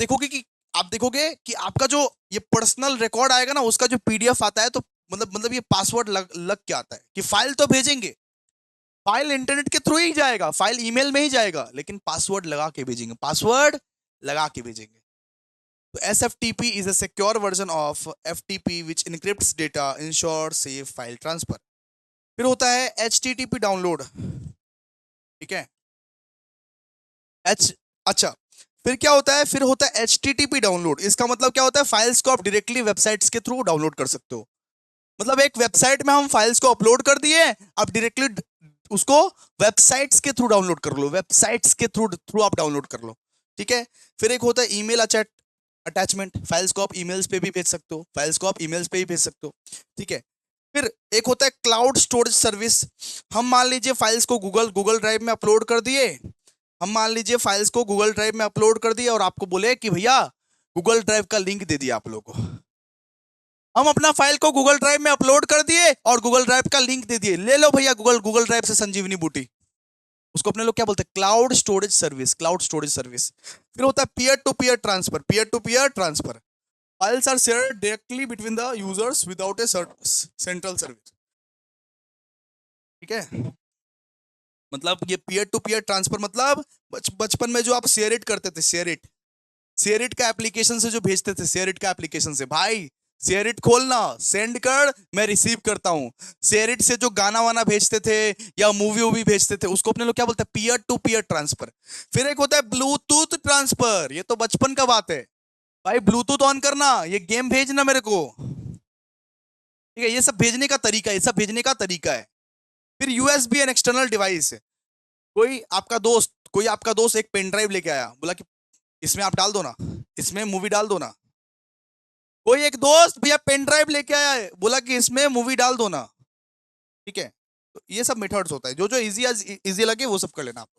[SPEAKER 1] देखोगे कि आपका जो ये पर्सनल रिकॉर्ड आएगा ना, उसका जो PDF आता है, तो मतलब ये पासवर्ड लग के आता है कि फाइल तो भेजेंगे, फाइल इंटरनेट के थ्रू ही जाएगा, फाइल ईमेल में ही जाएगा, लेकिन पासवर्ड लगा के भेजेंगे, पासवर्ड लगा के भेजेंगे। तो SFTP is a secure version of FTP which encrypts data, ensure safe file transfer। फिर होता है HTTP डाउनलोड, ठीक है। एच अच्छा, फिर क्या होता है, फिर होता है HTTP डाउनलोड। इसका मतलब क्या होता है, फाइल्स को आप डायरेक्टली वेबसाइट्स के थ्रू डाउनलोड कर सकते हो। मतलब एक वेबसाइट में हम फाइल्स को अपलोड कर दिए, आप डायरेक्टली उसको वेबसाइट्स के थ्रू डाउनलोड कर लो, वेबसाइट्स के थ्रू थ्रू आप डाउनलोड कर लो, ठीक है। फिर एक होता है ईमेल अटैचमेंट, फाइल्स को आप ईमेल्स पे भी भेज सकते हो, फाइल्स को आप ईमेल्स पे ही भेज सकते हो, ठीक है। फिर एक होता है क्लाउड स्टोरेज सर्विस। हम मान लीजिए फाइल्स को गूगल ड्राइव में अपलोड कर दिए, हम मान लीजिए फाइल्स को गूगल ड्राइव में अपलोड कर दिए और आपको बोले कि भैया गूगल ड्राइव का लिंक दे दिया आप लोगों को। हम अपना फाइल को गूगल ड्राइव में अपलोड कर दिए और गूगल ड्राइव का लिंक दे दिए, ले लो भैया गूगल ड्राइव से संजीवनी बूटी। उसको अपने लोग क्या बोलते हैं, cloud storage service, cloud storage service. फिर होता है peer to peer transfer. Files are shared directly between the users without a central service, ठीक है। मतलब ये पीयर टू पीयर ट्रांसफर मतलब बचपन में जो आप शेयर इट करते थे, शेयर इट का एप्लीकेशन से जो भेजते थे, शेयर इट का एप्लीकेशन से, भाई शेयर इट खोलना, सेंड कर, मैं रिसीव करता हूं। शेयर इट से जो गाना वाना भेजते थे या मूवी वूवी भेजते थे, उसको अपने लोग क्या बोलते हैं, पीयर टू पीयर ट्रांसफर। फिर एक होता है ब्लूटूथ ट्रांसफर, ये तो बचपन का बात है भाई, ब्लूटूथ ऑन करना, ये गेम भेजना मेरे को, ठीक है। ये सब भेजने का तरीका है, ये सब भेजने का तरीका है। फिर USB एंड एक्सटर्नल डिवाइस, कोई आपका दोस्त एक पेन ड्राइव लेके आया, बोला कि इसमें आप डाल दो ना, इसमें मूवी डाल दो ना। कोई एक दोस्त भैया पेन ड्राइव लेके आया है, बोला कि इसमें मूवी डाल दो ना, ठीक है। तो ये सब मेथड्स होता है, जो जो इजी इजी लगे वो सब कर लेना आप।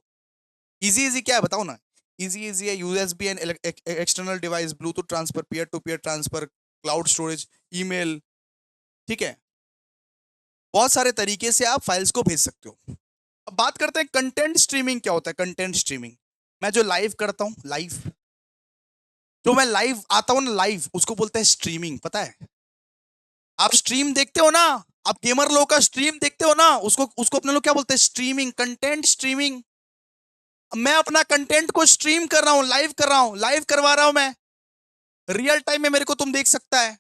[SPEAKER 1] इजी इजी क्या है बताओ ना, इजी इजी है USB and external device, Bluetooth transfer, peer to peer transfer, cloud storage, email, ठीक है। बहुत सारे तरीके से आप फाइल्स को भेज सकते हो। अब बात करते हैं कंटेंट स्ट्रीमिंग क्या होता है। कंटेंट स्ट्रीमिंग, मैं जो लाइव करता हूं, लाइव जो मैं लाइव आता हूं ना, लाइव उसको बोलते हैं स्ट्रीमिंग, पता है? आप स्ट्रीम देखते हो ना, आप गेमर लोग का स्ट्रीम देखते हो ना, उसको उसको अपने लोग क्या बोलते हैं? Streaming, content streaming. मैं अपना कंटेंट को स्ट्रीम कर रहा हूं, लाइव कर रहा हूं, लाइव करवा रहा हूं मैं, रियल टाइम में मेरे को तुम देख सकता है।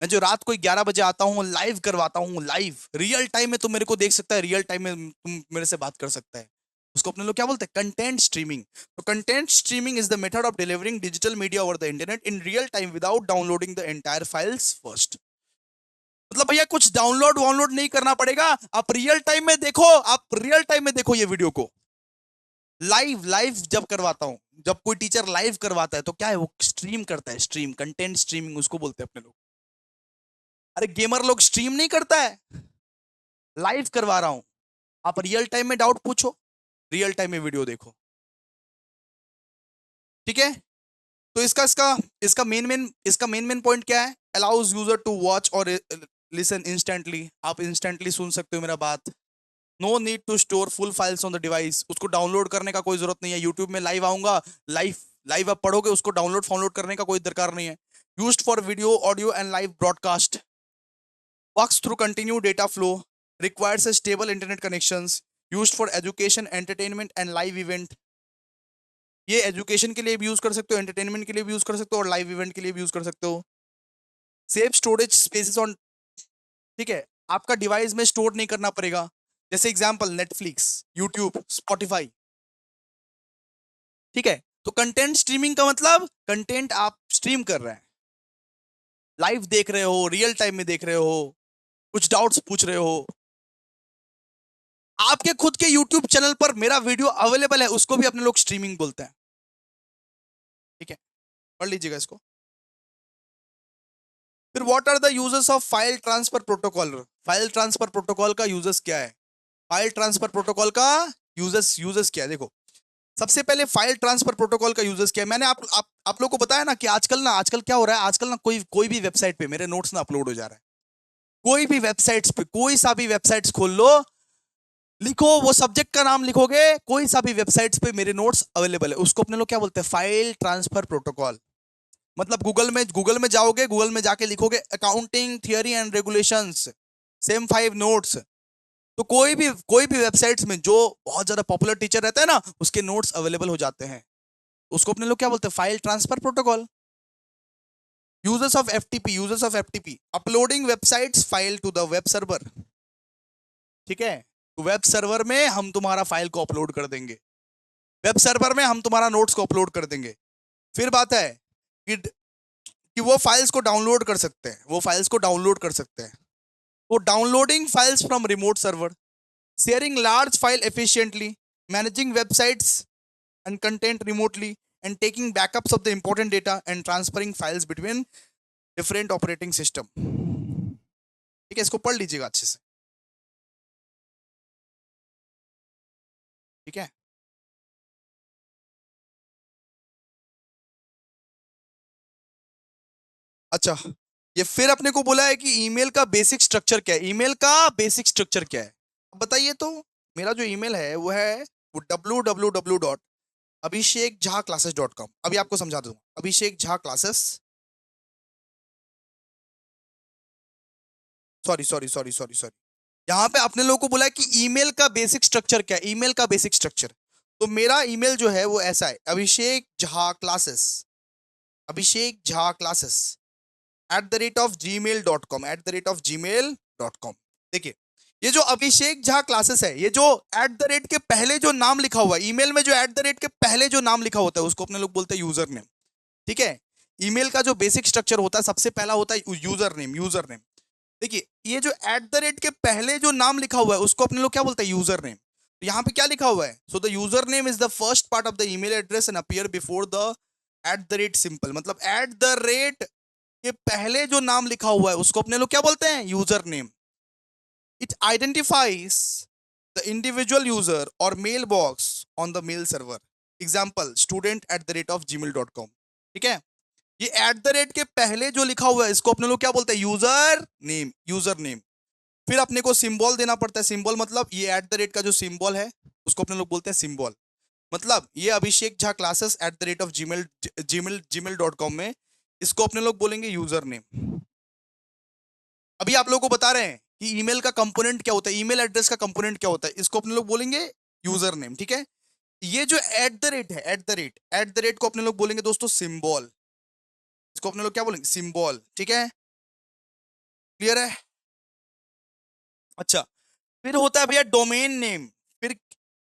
[SPEAKER 1] मैं जो रात को 11 बजे आता हूँ, लाइव करवाता हूँ, लाइव रियल टाइम में तुम मेरे को देख सकता है, रियल टाइम में तुम मेरे से बात कर सकता है। उसको अपने लोग क्या बोलते हैं? Content streaming. तो content streaming is the method of delivering digital media over the internet in real time without downloading the entire files first. मतलब भैया कुछ डाउनलोड वाउनलोड नहीं करना पड़ेगा, आप रियल टाइम में देखो, आप रियल टाइम में देखो ये वीडियो को। लाइव लाइव जब करवाता हूं, जब कोई टीचर लाइव करवाता है तो क्या है? वो स्ट्रीम करता है, स्ट्रीम, कंटेंट स्ट्रीमिंग उसको बोलते हैं अपने लोग। अरे गेमर लोग स्ट्रीम नहीं करता है, लाइव करवा रहा हूं, आप रियल टाइम में डाउट पूछो, रियल टाइम में वीडियो देखो। ठीक है? तो इसका इसका इसका मेन मेन पॉइंट क्या है? अलाउज यूजर टू वॉच और लिसन इंस्टेंटली। आप इंस्टेंटली सुन सकते हो मेरा बात। No need to store full files on the device. उसको डाउनलोड करने का कोई जरूरत नहीं है। यूट्यूब में लाइव आऊंगा, लाइव लाइव आप पढ़ोगे, उसको डाउनलोड फाउनलोड करने का कोई दरकार नहीं है। Used for video audio and live broadcast, works through continued data flow, requires a stable internet connections, used for education, entertainment and live event। ये एजुकेशन के लिए भी यूज कर सकते हो, एंटरटेनमेंट के लिए भी यूज कर सकते हो और लाइव इवेंट के लिए भी यूज कर सकते हो। सेव स्टोरेज स्पेसेस ऑन, ठीक है, आपका डिवाइस में स्टोर नहीं करना पड़ेगा। जैसे एग्जांपल नेटफ्लिक्स, यूट्यूब, स्पॉटिफाई। ठीक है? तो कंटेंट स्ट्रीमिंग का मतलब कंटेंट आप स्ट्रीम कर रहे हैं, लाइव देख रहे हो, रियल टाइम में देख रहे हो, कुछ डाउट्स पूछ रहे हो। आपके खुद के YouTube चैनल पर मेरा वीडियो अवेलेबल है, उसको भी अपने लोग स्ट्रीमिंग बोलते हैं। ठीक है? पढ़ लीजिएगा इसको। फिर what are the users of file transfer protocol. File transfer protocol का यूजर्स क्या है? फाइल ट्रांसफर प्रोटोकॉल का यूजर्स यूजर्स क्या है? देखो, सबसे पहले फाइल ट्रांसफर प्रोटोकॉल का यूजर्स क्या है? मैंने आप लोग को बताया ना कि आजकल क्या हो रहा है, आजकल ना कोई भी वेबसाइट पे मेरे नोट्स ना अपलोड हो जा रहा है। कोई भी वेबसाइट्स पे, कोई सा भी वेबसाइट्स खोल लो, लिखो, वो सब्जेक्ट का नाम लिखोगे, कोई सा भी वेबसाइट्स पे मेरे नोट्स अवेलेबल है। उसको अपने लोग क्या बोलते हैं? File transfer protocol. मतलब गूगल में जाओगे, गूगल में जाके लिखोगे accounting theory and regulations sem 5 notes, तो कोई भी वेबसाइट्स में जो बहुत ज्यादा पॉपुलर टीचर रहता है ना, उसके नोट्स अवेलेबल हो जाते हैं। उसको अपने लोग क्या बोलते हैं? File transfer protocol. Users of FTP, uploading websites file to the web server. ठीक है? तो वेब सर्वर में हम तुम्हारा फाइल को अपलोड कर देंगे, वेब सर्वर में हम तुम्हारा नोट्स को अपलोड कर देंगे। फिर बात है कि वो फाइल्स को डाउनलोड कर सकते हैं, वो फाइल्स को डाउनलोड कर सकते हैं। वो downloading files from remote server, sharing large file efficiently, managing websites and content remotely, and taking backups of the important data and transferring files between different operating system। ठीक है? इसको पढ़ लीजिएगा अच्छे से। ठीक है? अच्छा, ये फिर अपने को बोला है कि ईमेल का बेसिक स्ट्रक्चर क्या है। ईमेल का बेसिक स्ट्रक्चर क्या है अब बताइए तो। मेरा जो ईमेल है वो है www.abhishekjhaclasses.com। अभी आपको समझा दूंगा। अभिषेक झा क्लासेस, सॉरी, यहाँ पे अपने लोगों को बोला है कि ईमेल का बेसिक स्ट्रक्चर क्या है। ईमेल का बेसिक स्ट्रक्चर, तो मेरा ईमेल जो है वो ऐसा है, abhishek.jha_classes@gmail.com, @gmail.com। देखिए, ये जो अभिषेक झा क्लासेस है, ये जो @ के पहले जो नाम लिखा हुआ है, ईमेल में जो @ के पहले जो नाम लिखा होता है उसको अपने लोग बोलते हैं यूजर नेम। ठीक है? ईमेल का जो बेसिक स्ट्रक्चर होता है, सबसे पहला होता है यूजर नेम। देखिए, ये जो @ के पहले जो नाम लिखा हुआ है उसको अपने लोग क्या बोलते हैं? User name. तो यहाँ पे क्या लिखा हुआ है? So the user name is the first part of the email address and appear before the simple. मतलब के पहले जो नाम लिखा हुआ है उसको अपने लोग क्या बोलते हैं? User name. It identifies the individual user or mail box on the mail server. Example student@gmail.com। ठीक है? ये @ के पहले जो लिखा हुआ है इसको अपने लोग क्या बोलते हैं? User name. फिर अपने को सिंबल देना पड़ता है। सिंबल मतलब ये एट द रेट का जो सिंबल है उसको अपने लोग बोलते हैं सिंबल। मतलब ये Abhishek Jha classes at the rate of gmail.com में इसको अपने लोग बोलेंगे यूजर नेम। अभी आप लोगों को बता रहे हैं कि ईमेल का कंपोनेंट क्या होता है, ईमेल एड्रेस का कंपोनेंट क्या होता है, इसको अपने लोग बोलेंगे यूजर नेम। ठीक है, ये जो एट द रेट है, एट द रेट को अपने लोग बोलेंगे दोस्तों सिंबल। इसको अपने लोग क्या बोलेंगे, सिंबल। ठीक है, क्लियर है। अच्छा, फिर होता है भैया डोमेन नेम। फिर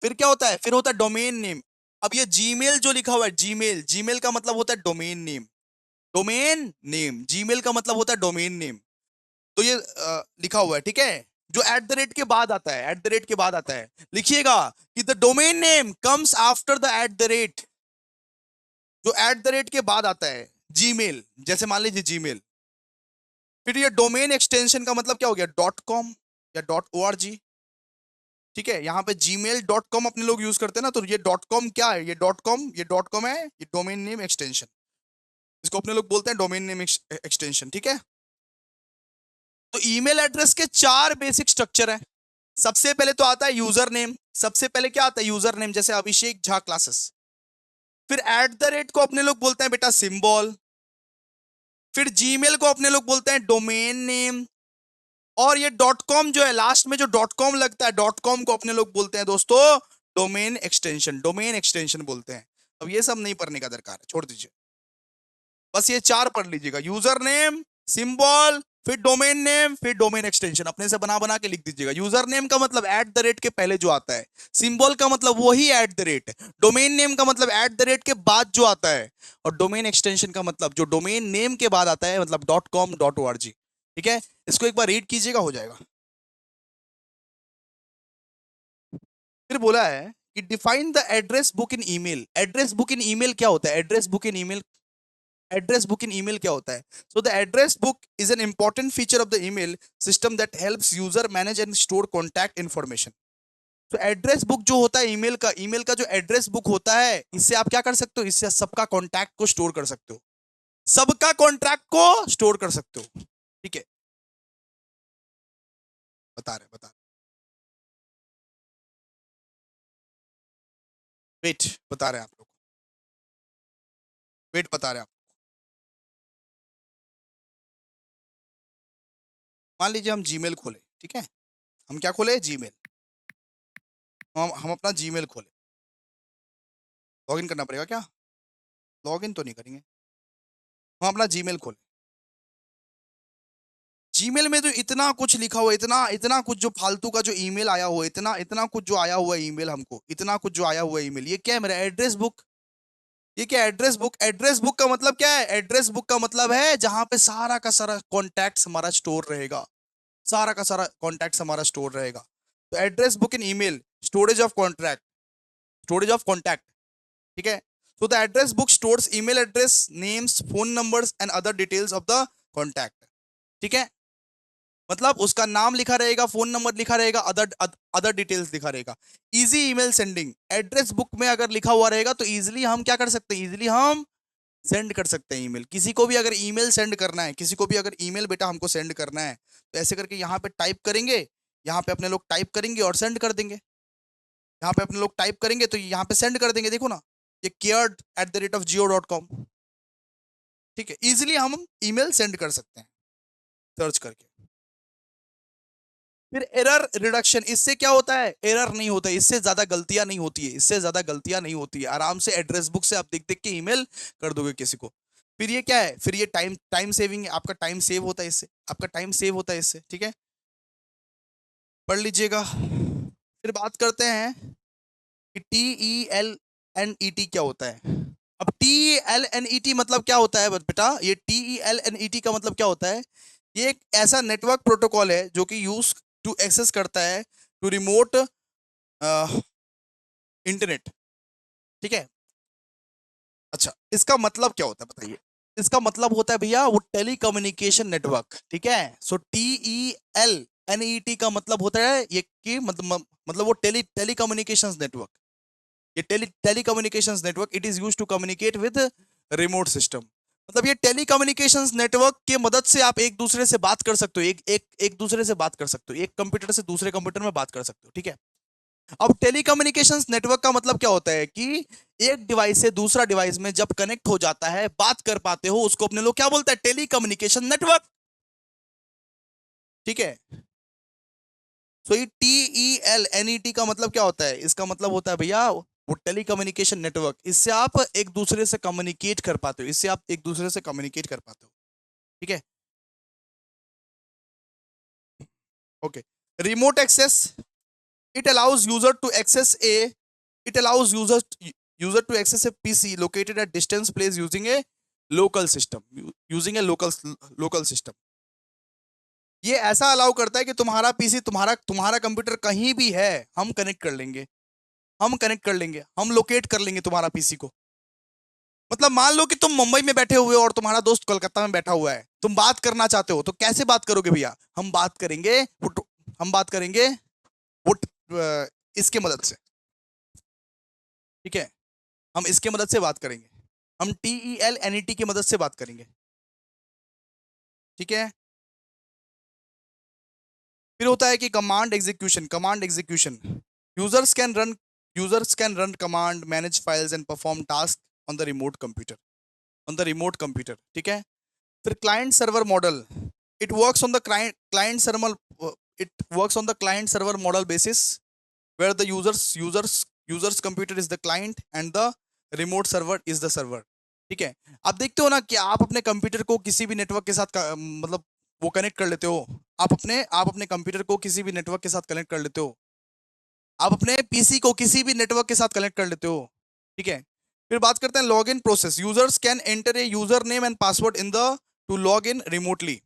[SPEAKER 1] फिर क्या होता है, फिर होता है डोमेन नेम। अब ये जीमेल जो लिखा हुआ है, जीमेल, जीमेल का मतलब होता है domain name. Domain name, Gmail का मतलब होता है डोमेन नेम। तो ये लिखा हुआ है। ठीक है, जो एट द रेट के बाद आता है, एट द रेट के बाद आता है, लिखिएगा कि the domain name comes after the eight the rate. जो एट द रेट के बाद आता है, जीमेल, जैसे मान लीजिए जीमेल। फिर ये डोमेन एक्सटेंशन का मतलब क्या हो गया, डॉट कॉम या डॉट ओ आर जी। ठीक है, यहाँ पे gmail.com अपने लोग यूज करते हैं ना, तो ये डॉट कॉम क्या है, ये डॉट कॉम है, ये डोमेन नेम एक्सटेंशन। इसको अपने लोग बोलते हैं डोमेन नेम एक्सटेंशन। ठीक है, तो ईमेल एड्रेस के चार बेसिक स्ट्रक्चर हैं। सबसे पहले तो आता है यूजर नेम। सबसे पहले क्या आता है, यूजर नेम, जैसे अभिषेक झा क्लासेस। फिर एट द रेट को अपने लोग बोलते हैं बेटा सिंबल। फिर जीमेल को अपने लोग बोलते हैं डोमेन नेम। और ये डॉट कॉम जो है, लास्ट में जो डॉट कॉम लगता है, डॉट कॉम को अपने लोग बोलते हैं दोस्तों डोमेन एक्सटेंशन। डोमेन एक्सटेंशन बोलते हैं। अब ये सब नहीं पढ़ने का दरकार है, छोड़ दीजिए, बस ये चार पढ़ लीजिएगा, यूजर नेम, सिंबल, फिर डोमेन नेम, फिर डोमेन एक्सटेंशन। अपने से बना बना के लिख दीजिएगा। यूजर नेम का मतलब एट द रेट के पहले जो आता है, सिंबल का मतलब वही eight the rate, domain name का मतलब एट द रेट के बाद जो आता है, और डोमेन एक्सटेंशन का मतलब जो डोमेन नेम के बाद आता है, मतलब dot com dot O R G. ठीक है, इसको एक बार रीड कीजिएगा, हो जाएगा। फिर बोला है कि define the address book in email. Address book in email क्या होता है, address book in email, address book in email क्या होता है। So the address book is an important feature of the email system that helps user manage and store contact information. तो address book जो होता है ईमेल का जो address book होता है, इससे आप क्या कर सकते हो, इससे सबका कॉन्टैक्ट को स्टोर कर सकते हो, सबका कॉन्टैक्ट को स्टोर कर सकते हो। ठीक है, बता रहे, वेट, बता रहे हैं आप लोग, वेट बता रहे हैं आप। मान लीजिए हम जीमेल खोले। ठीक है, हम क्या खोले, जीमेल। हम अपना जीमेल खोले, लॉगिन करना पड़ेगा क्या, लॉगिन तो नहीं करेंगे, हम अपना जीमेल खोले। जीमेल में तो इतना कुछ लिखा हुआ है, इतना इतना कुछ जो फालतू का जो ईमेल आया हुआ है, इतना इतना कुछ जो आया हुआ है ईमेल, हमको इतना कुछ जो आया हुआ है ईमेल। ये क्या है, मेरा एड्रेस बुक। ये क्या, एड्रेस बुक। एड्रेस बुक का मतलब क्या है, एड्रेस बुक का मतलब है जहां पे सारा का सारा कॉन्टैक्ट हमारा स्टोर रहेगा, सारा का सारा कॉन्टैक्ट हमारा स्टोर रहेगा। तो address book in email, storage of contract, storage of contact. ठीक है, so the address book stores email address, names, phone numbers and other details of the contact। ठीक है, मतलब उसका नाम लिखा रहेगा, फोन नंबर लिखा रहेगा, अदर अदर डिटेल्स लिखा रहेगा। Easy email sending, address book में अगर लिखा हुआ रहेगा तो इजीली हम क्या कर सकते हैं, इजीली हम सेंड कर सकते हैं ईमेल। किसी को भी अगर ईमेल सेंड करना है, किसी को भी अगर ईमेल बेटा हमको सेंड करना है, तो ऐसे करके यहाँ पे टाइप करेंगे, यहाँ पे अपने लोग टाइप करेंगे और सेंड कर देंगे। यहाँ पे अपने लोग टाइप करेंगे तो यहाँ पे सेंड कर देंगे, देखो ना, ये cared@geo.com। ठीक है, इजीली हम ईमेल सेंड कर सकते हैं सर्च करके। फिर एरर रिडक्शन, इससे क्या होता है, एरर नहीं होता है, इससे ज्यादा गलतियां नहीं होती है, इससे ज्यादा गलतियां नहीं होती है। आराम से एड्रेस बुक से आप देख देख के ईमेल कर दोगे किसी को। फिर ये क्या है, फिर ये टाइम टाइम सेविंग है, आपका टाइम सेव होता है इससे, आपका टाइम सेव होता है इससे। ठीक है, पढ़ लीजिएगा। फिर बात करते हैं कि TELNET क्या होता है। अब TELNET मतलब क्या होता है बेटा, ये TELNET का मतलब क्या होता है, ये एक ऐसा नेटवर्क प्रोटोकॉल है जो कि यूज टू एक्सेस करता है टू रिमोट इंटरनेट। ठीक है, अच्छा, इसका मतलब क्या होता है बताइए। इसका मतलब होता है भैया वो टेलीकम्युनिकेशन नेटवर्क। ठीक है, सो TELNET का मतलब होता है ये कि मतलब वो टेलीकम्युनिकेशंस नेटवर्क, ये telecommunications network, it is used to communicate with remote system. मतलब ये टेलीकम्युनिकेशंस नेटवर्क के मदद से आप एक दूसरे से बात कर सकते हो, एक दूसरे से बात कर सकते हो, एक कंप्यूटर से दूसरे कंप्यूटर में बात कर सकते हो, ठीक है। अब टेलीकम्युनिकेशंस नेटवर्क का मतलब क्या होता है कि एक डिवाइस से दूसरा डिवाइस में जब कनेक्ट हो जाता है, बात कर पाते हो, उसको अपने लोग क्या बोलते हैं, टेलीकम्युनिकेशन नेटवर्क, ठीक है। सो ये TELNET का मतलब क्या होता है, इसका मतलब होता है भैया वो टेलीकम्युनिकेशन नेटवर्क, इससे आप एक दूसरे से कम्युनिकेट कर पाते हो, इससे आप एक दूसरे से कम्युनिकेट कर पाते हो, ठीक है। Okay, remote access, it allows user to access a it allows user to access a PC located at distance place using a local system, using a local system। ये ऐसा अलाउ करता है कि तुम्हारा पीसी, तुम्हारा तुम्हारा कंप्यूटर कहीं भी है, हम कनेक्ट कर लेंगे, हम कनेक्ट कर लेंगे, हम लोकेट कर लेंगे तुम्हारा पीसी को। मतलब मान लो कि तुम मुंबई में बैठे हुए हो और तुम्हारा दोस्त कोलकाता में बैठा हुआ है, तुम बात करना चाहते हो, तो कैसे बात करोगे भैया, हम बात करेंगे वो इसके मदद से, ठीक है। हम इसके मदद से बात करेंगे, हम TELNET की मदद से बात करेंगे, ठीक है। फिर होता है कि command execution, users can run users can run command, manage files and perform task on the remote computer, ठीक है। फिर client server model, it works on the client server it works on the client server model basis, where the users computer is the client and the remote server is the server, ठीक है। आप देखते हो ना कि आप अपने computer को किसी भी नेटवर्क के साथ मतलब वो कनेक्ट कर लेते हो, आप अपने कंप्यूटर को किसी भी नेटवर्क के साथ कनेक्ट कर लेते हो, आप अपने पीसी को किसी भी नेटवर्क के साथ कनेक्ट कर लेते हो, ठीक है। फिर बात करते हैं log in process, users can enter a user name and password in the two log in remotely.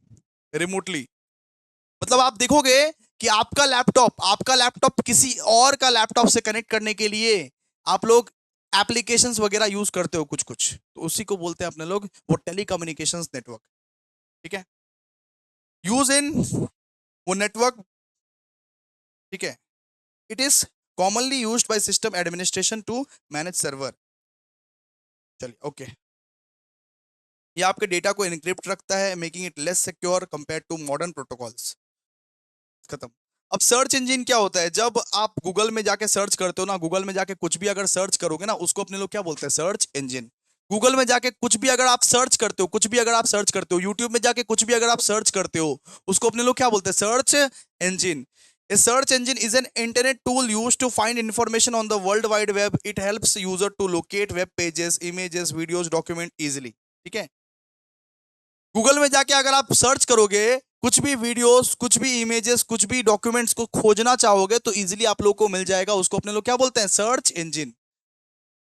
[SPEAKER 1] मतलब आप देखोगे कि आपका लैपटॉप किसी और का लैपटॉप से कनेक्ट करने के लिए आप लोग एप्लीकेशंस वगैरह यूज करते हो कुछ कुछ, तो उसी को बोलते हैं अपने लोग वो टेलीकम्युनिकेशंस नेटवर्क, ठीक है। यूज इन वो नेटवर्क, ठीक है, it is commonly used by system administration to manage server. चलिए ओके, ये आपके डेटा को एनक्रिप्ट रखता है, making it less secure compare to modern protocols. खत्म। अब सर्च इंजन क्या होता है, जब आप गूगल में जाके सर्च करते हो ना, गूगल में जाके कुछ भी अगर सर्च करोगे ना, उसको अपने लोग क्या बोलते हैं, सर्च इंजन। गूगल में जाके कुछ भी अगर आप सर्च करते हो, यूट्यूब में जाके कुछ भी अगर आप सर्च करते हो, उसको अपने लोग क्या बोलते हैं, search engine. A search engine is an internet tool used to find information on the world wide web. It helps user to locate web pages, images, videos, document easily, ठीक है। गूगल में जाके अगर आप सर्च करोगे, कुछ भी videos, कुछ भी इमेजेस, कुछ भी डॉक्यूमेंट्स को खोजना चाहोगे तो इजीली आप लोग को मिल जाएगा, उसको अपने लोग क्या बोलते हैं, सर्च इंजन।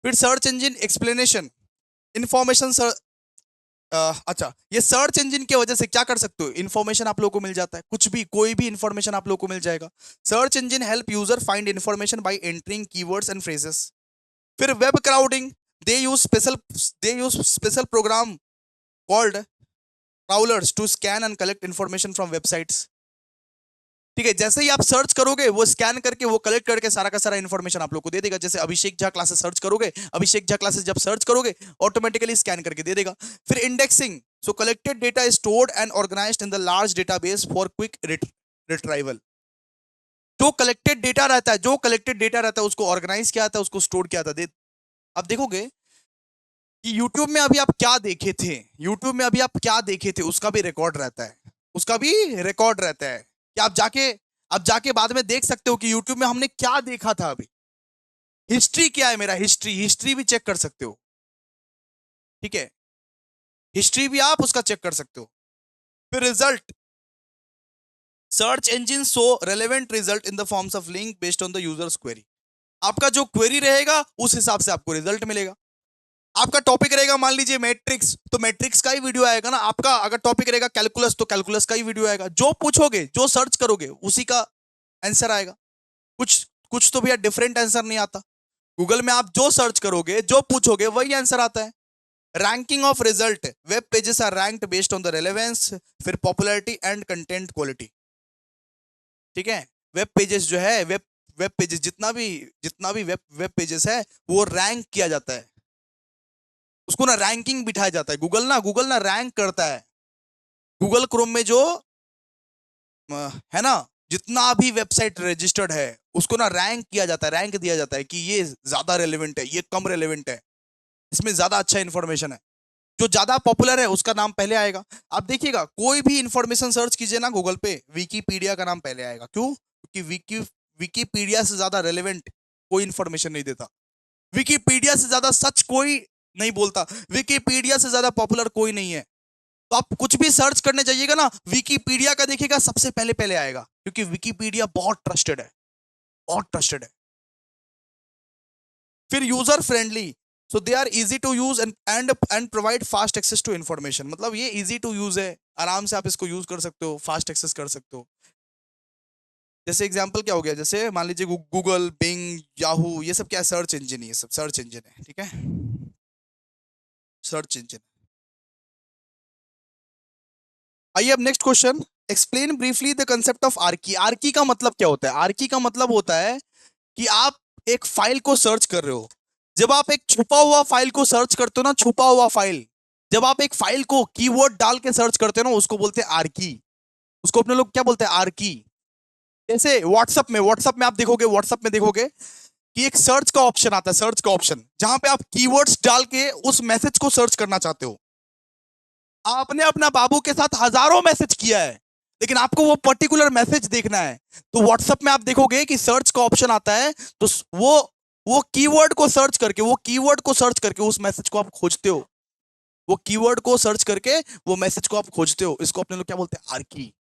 [SPEAKER 1] फिर सर्च इंजन एक्सप्लेनेशन, इंफॉर्मेशन अच्छा, ये सर्च इंजन की वजह से क्या कर सकते हो, इंफॉर्मेशन आप लोग को मिल जाता है, कुछ भी कोई भी इंफॉर्मेशन आप लोग को मिल जाएगा। Search engine help user find information by entering keywords and phrases. फिर web crawling, they use special program called crawlers to scan and collect information from websites, ठीक है। जैसे ही आप सर्च करोगे, वो स्कैन करके, वो कलेक्ट करके सारा का सारा इंफॉर्मेशन आप लोग को दे देगा। जैसे अभिषेक झा क्लासेस सर्च करोगे, अभिषेक झा क्लासेस जब सर्च करोगे, ऑटोमेटिकली स्कैन करके दे देगा। फिर indexing, so collected data is stored and organised in the large database for quick retrieval. जो कलेक्टेड डेटा रहता है उसको ऑर्गेनाइज किया जाता है, उसको स्टोर किया जाता है। अब देखोगे कि यूट्यूब में अभी आप क्या देखे थे, उसका भी रिकॉर्ड रहता है, कि आप जाके बाद में देख सकते हो कि यूट्यूब में हमने क्या देखा था। अभी हिस्ट्री क्या है, मेरा हिस्ट्री भी चेक कर सकते हो, ठीक है। हिस्ट्री भी आप उसका चेक कर सकते हो। फिर result, search engine show relevant result in the forms of link based on the users query. आपका जो क्वेरी रहेगा उस हिसाब से आपको रिजल्ट मिलेगा। आपका टॉपिक रहेगा मान लीजिए मैट्रिक्स, तो मैट्रिक्स का ही वीडियो आएगा ना। आपका अगर टॉपिक रहेगा कैलकुलस, तो कैलकुलस का ही वीडियो आएगा। जो पूछोगे, जो सर्च करोगे, उसी का आंसर आएगा। कुछ कुछ तो भैया डिफरेंट आंसर नहीं आता। गूगल में आप जो सर्च करोगे, जो पूछोगे, वही आंसर आता है। Ranking of result, web pages are ranked based on the relevance, फिर पॉपुलैरिटी एंड कंटेंट क्वालिटी, ठीक है। वेब पेजेस जो है, वेब पेजेस जितना भी वेब पेजेस है, वो रैंक किया जाता है। उसको ना रैंकिंग बिठाया जाता है। गूगल ना रैंक करता है। गूगल क्रोम में जो है ना, जितना भी वेबसाइट रजिस्टर्ड है उसको ना रैंक किया जाता है, रैंक दिया जाता है कि ये ज्यादा रेलेवेंट है, ये कम रेलेवेंट है, इसमें ज्यादा अच्छा इंफॉर्मेशन है। जो ज्यादा पॉपुलर है उसका नाम पहले आएगा। आप देखिएगा कोई भी इंफॉर्मेशन सर्च कीजिए ना गूगल पे, विकीपीडिया का नाम पहले आएगा। क्यों? क्योंकि विकीपीडिया से ज्यादा रेलेवेंट कोई इंफॉर्मेशन नहीं देता। विकीपीडिया से ज्यादा सच कोई नहीं बोलता। विकीपीडिया से ज्यादा पॉपुलर कोई नहीं है। तो आप कुछ भी सर्च करने जाइएगा ना, विकीपीडिया का देखिएगा सबसे पहले पहले आएगा, क्योंकि विकीपीडिया बहुत ट्रस्टेड है, बहुत ट्रस्टेड है। फिर user friendly, so they are easy to use and provide fast access to information. मतलब ये इजी टू यूज है, आराम से आप इसको यूज कर सकते हो, फास्ट एक्सेस कर सकते हो। जैसे एग्जांपल क्या हो गया, जैसे मान लीजिए गूगल, बिंग, याहू, ये सब क्या है? सर्च इंजन, ये सब सर्च इंजन है, ठीक है, सर्च इंजन। आइए अब next question. Explain briefly the concept of Archie. Archie का मतलब क्या होता है? आर्की का मतलब होता है कि आप एक फाइल को सर्च कर रहे हो। जब आप एक छुपा हुआ फाइल को सर्च करते हो ना, छुपा हुआ फाइल, जब आप एक फाइल को कीवर्ड डाल के सर्च करते हो ना, उसको बोलते हैं आर्की। उसको अपने लोग क्या बोलते हैं? आर्की। जैसे व्हाट्सएप में आप देखोगे, व्हाट्सएप में देखोगे कि एक सर्च का ऑप्शन आता है, सर्च का ऑप्शन, जहां पे आप कीवर्ड्स डाल के उस मैसेज को सर्च करना चाहते हो। आपने अपना बाबू के साथ हजारों मैसेज किया है, लेकिन आपको वो पर्टिकुलर मैसेज देखना है, तो व्हाट्सएप में आप देखोगे कि सर्च का ऑप्शन आता है। तो वो कीवर्ड को सर्च करके, वो कीवर्ड को सर्च करके उस मैसेज को आप खोजते हो। वो कीवर्ड को सर्च करके वो मैसेज को आप खोजते हो। इसको अपने लोग क्या बोलते हैं? आर्की।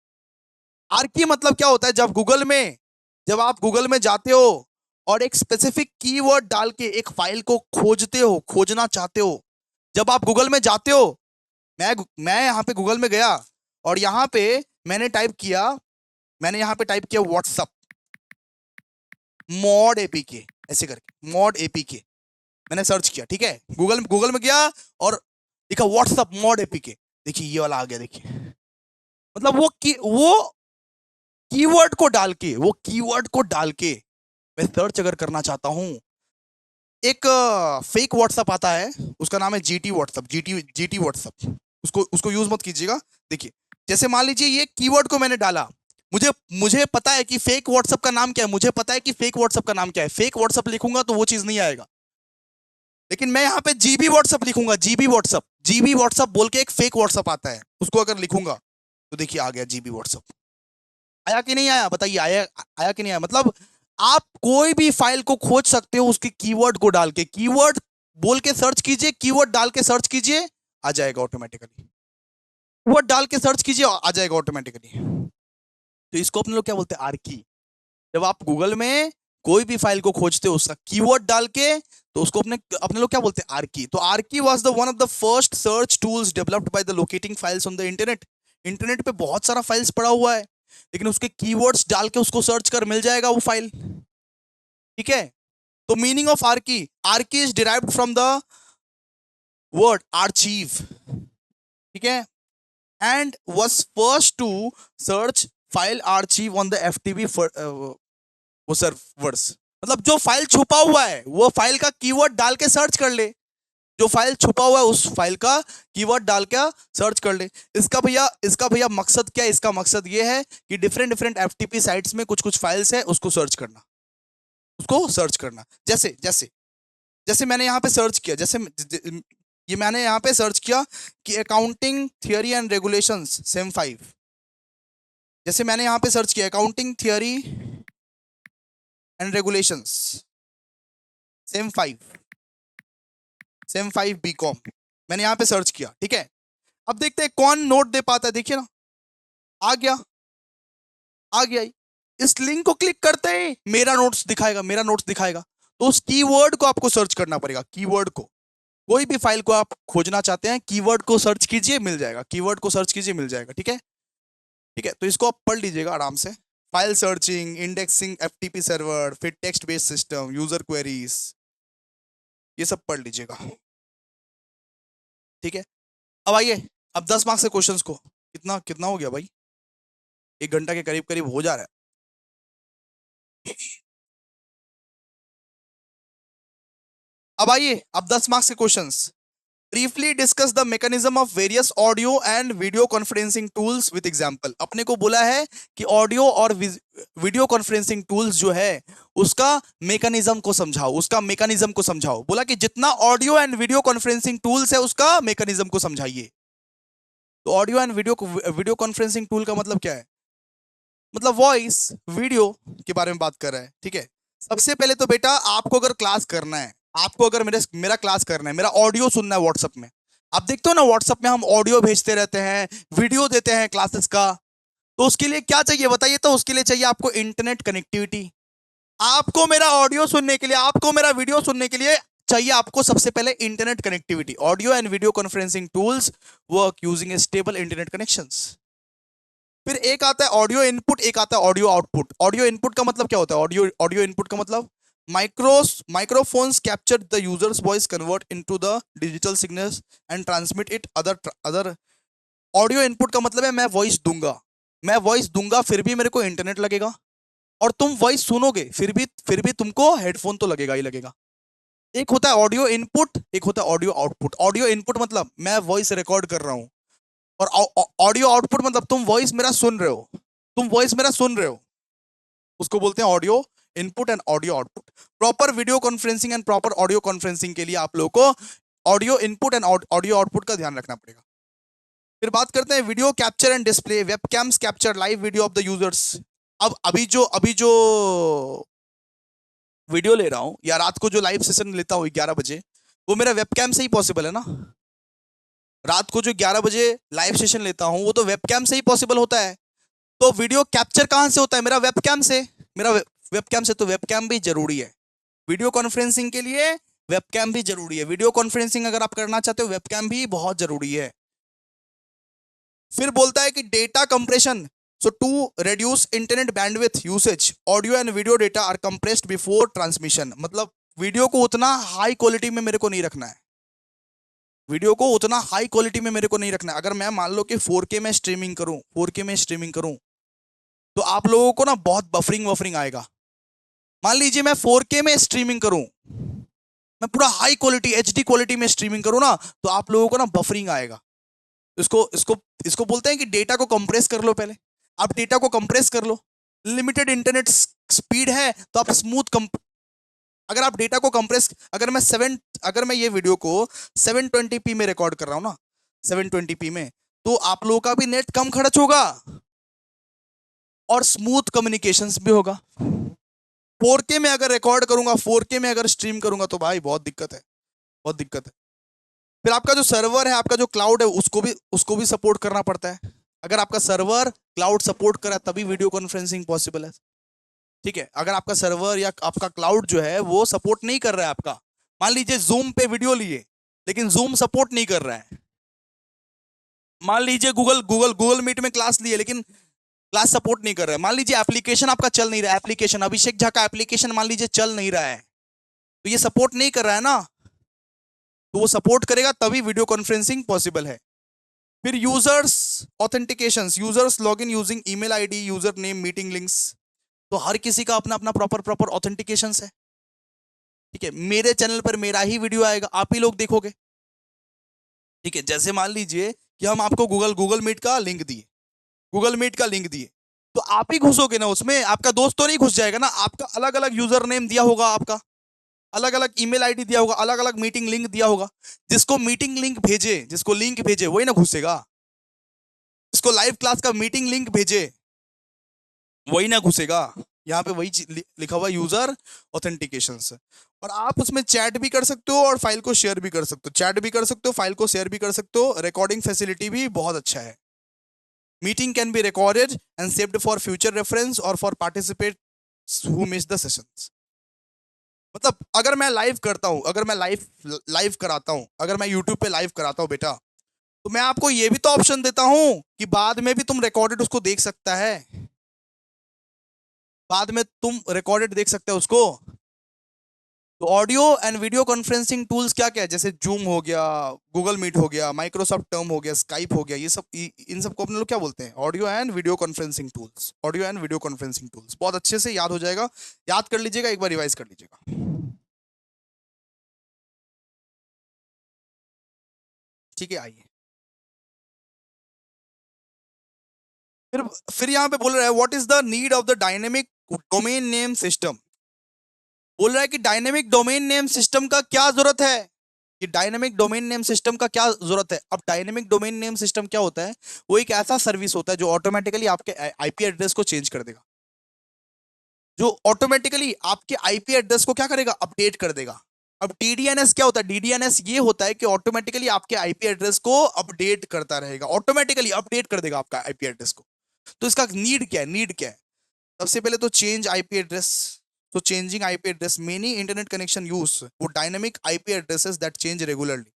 [SPEAKER 1] आर्की मतलब क्या होता है? जब आप गूगल में जाते हो और एक स्पेसिफिक कीवर्ड डाल के एक फाइल को खोजते हो, खोजना चाहते हो। जब आप गूगल में जाते हो, मैं यहाँ पे गूगल में गया और यहाँ पे मैंने टाइप किया, मैंने यहाँ पे टाइप किया व्हाट्सअप मॉड एपीके, ऐसे करके मॉड एपीके मैंने सर्च किया, ठीक है। गूगल गूगल में गया और लिखा व्हाट्सअप मॉड एपीके। देखिए ये वाला आ गया, देखिए। मतलब वो कीवर्ड को डाल के, वो कीवर्ड को डाल के मैं सर्च अगर करना चाहता हूं, एक फेक व्हाट्सअप आता है, उसका नाम है जीटी व्हाट्सअप, जीटी व्हाट्सअप। उसको उसको यूज मत कीजिएगा। देखिए, जैसे मान लीजिए ये कीवर्ड को मैंने डाला, मुझे मुझे पता है कि फेक व्हाट्सअप का नाम क्या है, मुझे पता है कि फेक व्हाट्सअप का नाम क्या है। फेक व्हाट्सअप लिखूंगा तो वो चीज नहीं आएगा, लेकिन मैं यहाँ पे जीबी व्हाट्सअप लिखूंगा, जीबी व्हाट्सअप बोल के एक फेक व्हाट्सअप आता है, उसको अगर लिखूंगा तो देखिए आ गया जीबी व्हाट्सअप। आया कि नहीं आया? बताइए, आया? आया कि नहीं आया? मतलब आप कोई भी फाइल को खोज सकते हो उसके कीवर्ड को डाल के। कीवर्ड बोल के सर्च कीजिए, कीवर्ड डाल के सर्च कीजिए, आ जाएगा ऑटोमेटिकली। कीवर्ड डाल के सर्च कीजिए, आ जाएगा ऑटोमेटिकली। तो इसको अपने लोग क्या बोलते हैं? आर्की। जब आप गूगल में कोई भी फाइल को खोजते हो उसका कीवर्ड डाल के, तो उसको अपने अपने लोग क्या बोलते हैं? आर्की। तो Archie was the one of the first search tools developed by the locating files on the internet. Internet पे बहुत सारा फाइल्स पड़ा हुआ है, लेकिन उसके कीवर्ड्स डाल के उसको सर्च कर मिल जाएगा वो फाइल, ठीक है। तो meaning of Archie, Archie is derived from the word archive, ठीक है, and was first to search file archive on the FTP वो सर्वर्स। मतलब जो फाइल छुपा हुआ है वो फाइल का कीवर्ड डाल के सर्च कर ले, जो फाइल छुपा हुआ है उस फाइल का कीवर्ड डाल के सर्च कर ले। इसका भैया मकसद क्या है? इसका मकसद ये है कि डिफरेंट डिफरेंट एफटीपी साइट्स में कुछ कुछ फाइल्स है, उसको सर्च करना, उसको सर्च करना। जैसे जैसे जैसे मैंने यहाँ पे सर्च किया, ये मैंने यहाँ पे सर्च किया कि accounting theory and regulations sem 5। जैसे मैंने यहाँ पे सर्च किया accounting theory and regulations sem 5, sem 5 B Com, मैंने यहाँ पे सर्च किया, ठीक है। अब देखते हैं कौन नोट दे पाता है। देखिए ना, आ गया, आ गया। इस लिंक को क्लिक करते ही मेरा नोट्स दिखाएगा, मेरा नोट्स दिखाएगा। तो उस कीवर्ड को आपको सर्च करना पड़ेगा, कीवर्ड को। कोई भी फाइल को आप खोजना चाहते हैं, कीवर्ड को सर्च कीजिए, मिल जाएगा। कीवर्ड को सर्च कीजिए, मिल जाएगा, ठीक है। ठीक है, तो इसको आप पढ़ लीजिएगा आराम से। File searching, indexing, FTP server, फिर text based system, user queries, ये सब पढ़ लीजिएगा, ठीक है। अब आइए, अब 10 मार्क्स के क्वेश्चंस को, कितना कितना हो गया भाई? 1 घंटा के करीब करीब हो जा रहा है। अब आइए, अब 10 मार्क्स के questions. Briefly discuss the mechanism of various audio and video conferencing tools with example. अपने को बोला है कि ऑडियो और वीडियो कॉन्फ्रेंसिंग टूल्स जो है उसका मैकेनिज्म को समझाओ, उसका मैकेनिज्म को समझाओ। बोला कि जितना audio and video conferencing tools है उसका मैकेनिज्म को समझाइए। तो audio and video conferencing tool का मतलब क्या है? मतलब वॉइस वीडियो के बारे में बात कर रहा है। ठीक है, सबसे पहले तो बेटा आपको अगर क्लास करना है, आपको अगर मेरा क्लास करना है, मेरा ऑडियो सुनना है व्हाट्सएप में, आप देखते हो ना व्हाट्सएप में हम ऑडियो भेजते रहते हैं, वीडियो देते हैं क्लासेस का। तो उसके लिए क्या चाहिए बताइए? तो उसके लिए चाहिए आपको इंटरनेट कनेक्टिविटी। आपको मेरा ऑडियो सुनने के लिए, आपको मेरा वीडियो सुनने के लिए चाहिए आपको सबसे पहले internet connectivity. Audio and video conferencing tools work using A stable internet connections. फिर एक आता है ऑडियो इनपुट, एक आता है ऑडियो आउटपुट। ऑडियो इनपुट का मतलब क्या होता है? ऑडियो इनपुट का मतलब microphones capture the users voice, convert into the digital signals and transmit it other. Audio input का मतलब है मैं वॉइस दूंगा, मैं वॉइस दूंगा फिर भी मेरे को इंटरनेट लगेगा, और तुम वॉइस सुनोगे फिर भी तुमको हेडफोन तो लगेगा ही लगेगा। एक होता है ऑडियो इनपुट, एक होता है ऑडियो आउटपुट। ऑडियो इनपुट मतलब मैं वॉइस रिकॉर्ड कर रहा हूं, और ऑडियो आउटपुट मतलब तुम वॉइस मेरा सुन रहे हो, तुम वॉइस मेरा सुन रहे हो, उसको बोलते हैं audio input and audio output. Proper video conferencing and proper audio conferencing के लिए आप लोगों को audio input and audio output का ध्यान रखना पड़ेगा। फिर बात करते हैं video capture and display. Webcams capture live video of the users. अब अभी जो वीडियो ले रहा हूं या रात को जो लाइव सेशन लेता हूं 11 बजे, वो मेरा वेबकैम से ही पॉसिबल है ना। रात को जो 11 बजे लाइव सेशन लेता हूं वो तो वेबकैम से ही पॉसिबल होता है। तो वीडियो कैप्चर कहां से होता है? मेरा वेबकैम से। मेरा वेबकैम से, तो वेबकैम भी जरूरी है वीडियो कॉन्फ्रेंसिंग के लिए। वेबकैम भी जरूरी है वीडियो कॉन्फ्रेंसिंग अगर आप करना चाहते हो, वेबकैम भी बहुत जरूरी है। फिर बोलता है कि data compression. So to reduce internet bandwidth usage, audio and video data are compressed before transmission. मतलब वीडियो को उतना हाई क्वालिटी में मेरे को नहीं रखना है, वीडियो को उतना हाई क्वालिटी में मेरे को नहीं रखना है। अगर मैं मान लो कि 4K में स्ट्रीमिंग करूं, 4K में स्ट्रीमिंग करूं, तो आप लोगों को ना बहुत बफरिंग वफरिंग आएगा। मान लीजिए मैं 4K में स्ट्रीमिंग करूं, मैं पूरा हाई क्वालिटी HD क्वालिटी में स्ट्रीमिंग करूं ना, तो आप लोगों को ना बफरिंग आएगा। इसको इसको इसको बोलते हैं कि डेटा को कंप्रेस कर लो। पहले आप डेटा को कंप्रेस कर लो। लिमिटेड इंटरनेट स्पीड है तो आप अगर आप डेटा को कंप्रेस, अगर मैं ये वीडियो को 720p में रिकॉर्ड कर रहा हूं ना, 720p में, तो आप लोगों का भी नेट कम खर्च होगा और स्मूथ कम्युनिकेशंस भी होगा। 4K में अगर रिकॉर्ड करूंगा, 4K में अगर स्ट्रीम करूंगा, तो भाई बहुत दिक्कत है, बहुत दिक्कत है। फिर आपका जो सर्वर है, आपका जो क्लाउड है, उसको भी सपोर्ट करना पड़ता है। अगर आपका सर्वर क्लाउड सपोर्ट करा तभी वीडियो कॉन्फ्रेंसिंग पॉसिबल है। ठीक है, अगर आपका सर्वर या आपका क्लाउड जो है वो सपोर्ट नहीं कर रहा है आपका, मान लीजिए जूम पे वीडियो लिए लेकिन जूम सपोर्ट नहीं कर रहा है। मान लीजिए गूगल मीट में क्लास लिए लेकिन क्लास सपोर्ट नहीं कर रहा है। मान लीजिए एप्लीकेशन आपका चल नहीं रहा है, एप्लीकेशन अभिषेक झा का एप्लीकेशन मान लीजिए चल नहीं रहा है, तो ये सपोर्ट नहीं कर रहा है ना, तो वो सपोर्ट करेगा तभी वीडियो कॉन्फ्रेंसिंग पॉसिबल है। फिर users authentications, users login using email ID, user name, meeting links. तो हर किसी का अपना अपना प्रॉपर ऑथेंटिकेशंस है। ठीक है, मेरे चैनल पर मेरा ही वीडियो आएगा, आप ही लोग देखोगे। ठीक है, जैसे मान लीजिए कि हम आपको गूगल मीट का लिंक दिए, गूगल मीट का लिंक दिए, तो आप ही घुसोगे ना उसमें, आपका दोस्त तो नहीं घुस जाएगा ना। आपका अलग अलग यूजर नेम दिया होगा, आपका अलग अलग ईमेल आईडी दिया होगा, अलग अलग मीटिंग लिंक दिया होगा। जिसको मीटिंग लिंक भेजे, जिसको लिंक भेजे वही ना घुसेगा। जिसको लाइव क्लास का मीटिंग लिंक भेजे वही ना घुसेगा। यहाँ पे वही लिखा हुआ यूजर ऑथेंटिकेशन से। और आप उसमें चैट भी कर सकते हो और फाइल को शेयर भी कर सकते हो, चैट भी कर सकते हो, फाइल को शेयर भी कर सकते हो। रिकॉर्डिंग फैसिलिटी भी बहुत अच्छा है। Meeting can be recorded and saved for future reference or for participates who miss the sessions. मतलब अगर मैं लाइव करता हूं, अगर मैं लाइव लाइव कराता हूं, अगर मैं यूट्यूब पे लाइव कराता हूं बेटा, तो मैं आपको ये भी तो ऑप्शन देता हूं कि बाद में भी तुम रिकॉर्डेड उसको देख सकता है, बाद में तुम रिकॉर्डेड देख सकते हो उसको। तो audio and video conferencing tools क्या क्या है? जैसे जूम हो गया, गूगल मीट हो गया, माइक्रोसॉफ्ट टर्म हो गया, स्काइप हो गया, ये सब इन सबको अपने लोग क्या बोलते हैं? Audio and video conferencing tools. Audio and video conferencing tools बहुत अच्छे से याद हो जाएगा, याद कर लीजिएगा, एक बार रिवाइज कर लीजिएगा। ठीक है, आइए। फिर यहाँ पे बोल रहा है what is the need of the dynamic domain name system. बोल रहा है कि डायनेमिक डोमेन नेम सिस्टम का क्या जरूरत है, कि डायनेमिक डोमेन नेम सिस्टम का क्या जरूरत है। अब डायनेमिक डोमेन नेम सिस्टम क्या होता है, वो एक ऐसा सर्विस होता है जो ऑटोमेटिकली आपके आईपी एड्रेस को चेंज कर देगा, जो ऑटोमेटिकली आपके आईपी एड्रेस को क्या करेगा, अपडेट कर देगा। अब डीडीएनएस क्या होता है, डीडीएनएस ये होता है कि ऑटोमेटिकली आपके आईपी एड्रेस को अपडेट करता रहेगा, ऑटोमेटिकली अपडेट कर देगा आपका आईपी एड्रेस को। तो इसका नीड क्या है, नीड क्या है। सबसे पहले तो चेंज आईपी एड्रेस। तो changing IP address, many internet connection use वो dynamic IP addresses that change regularly.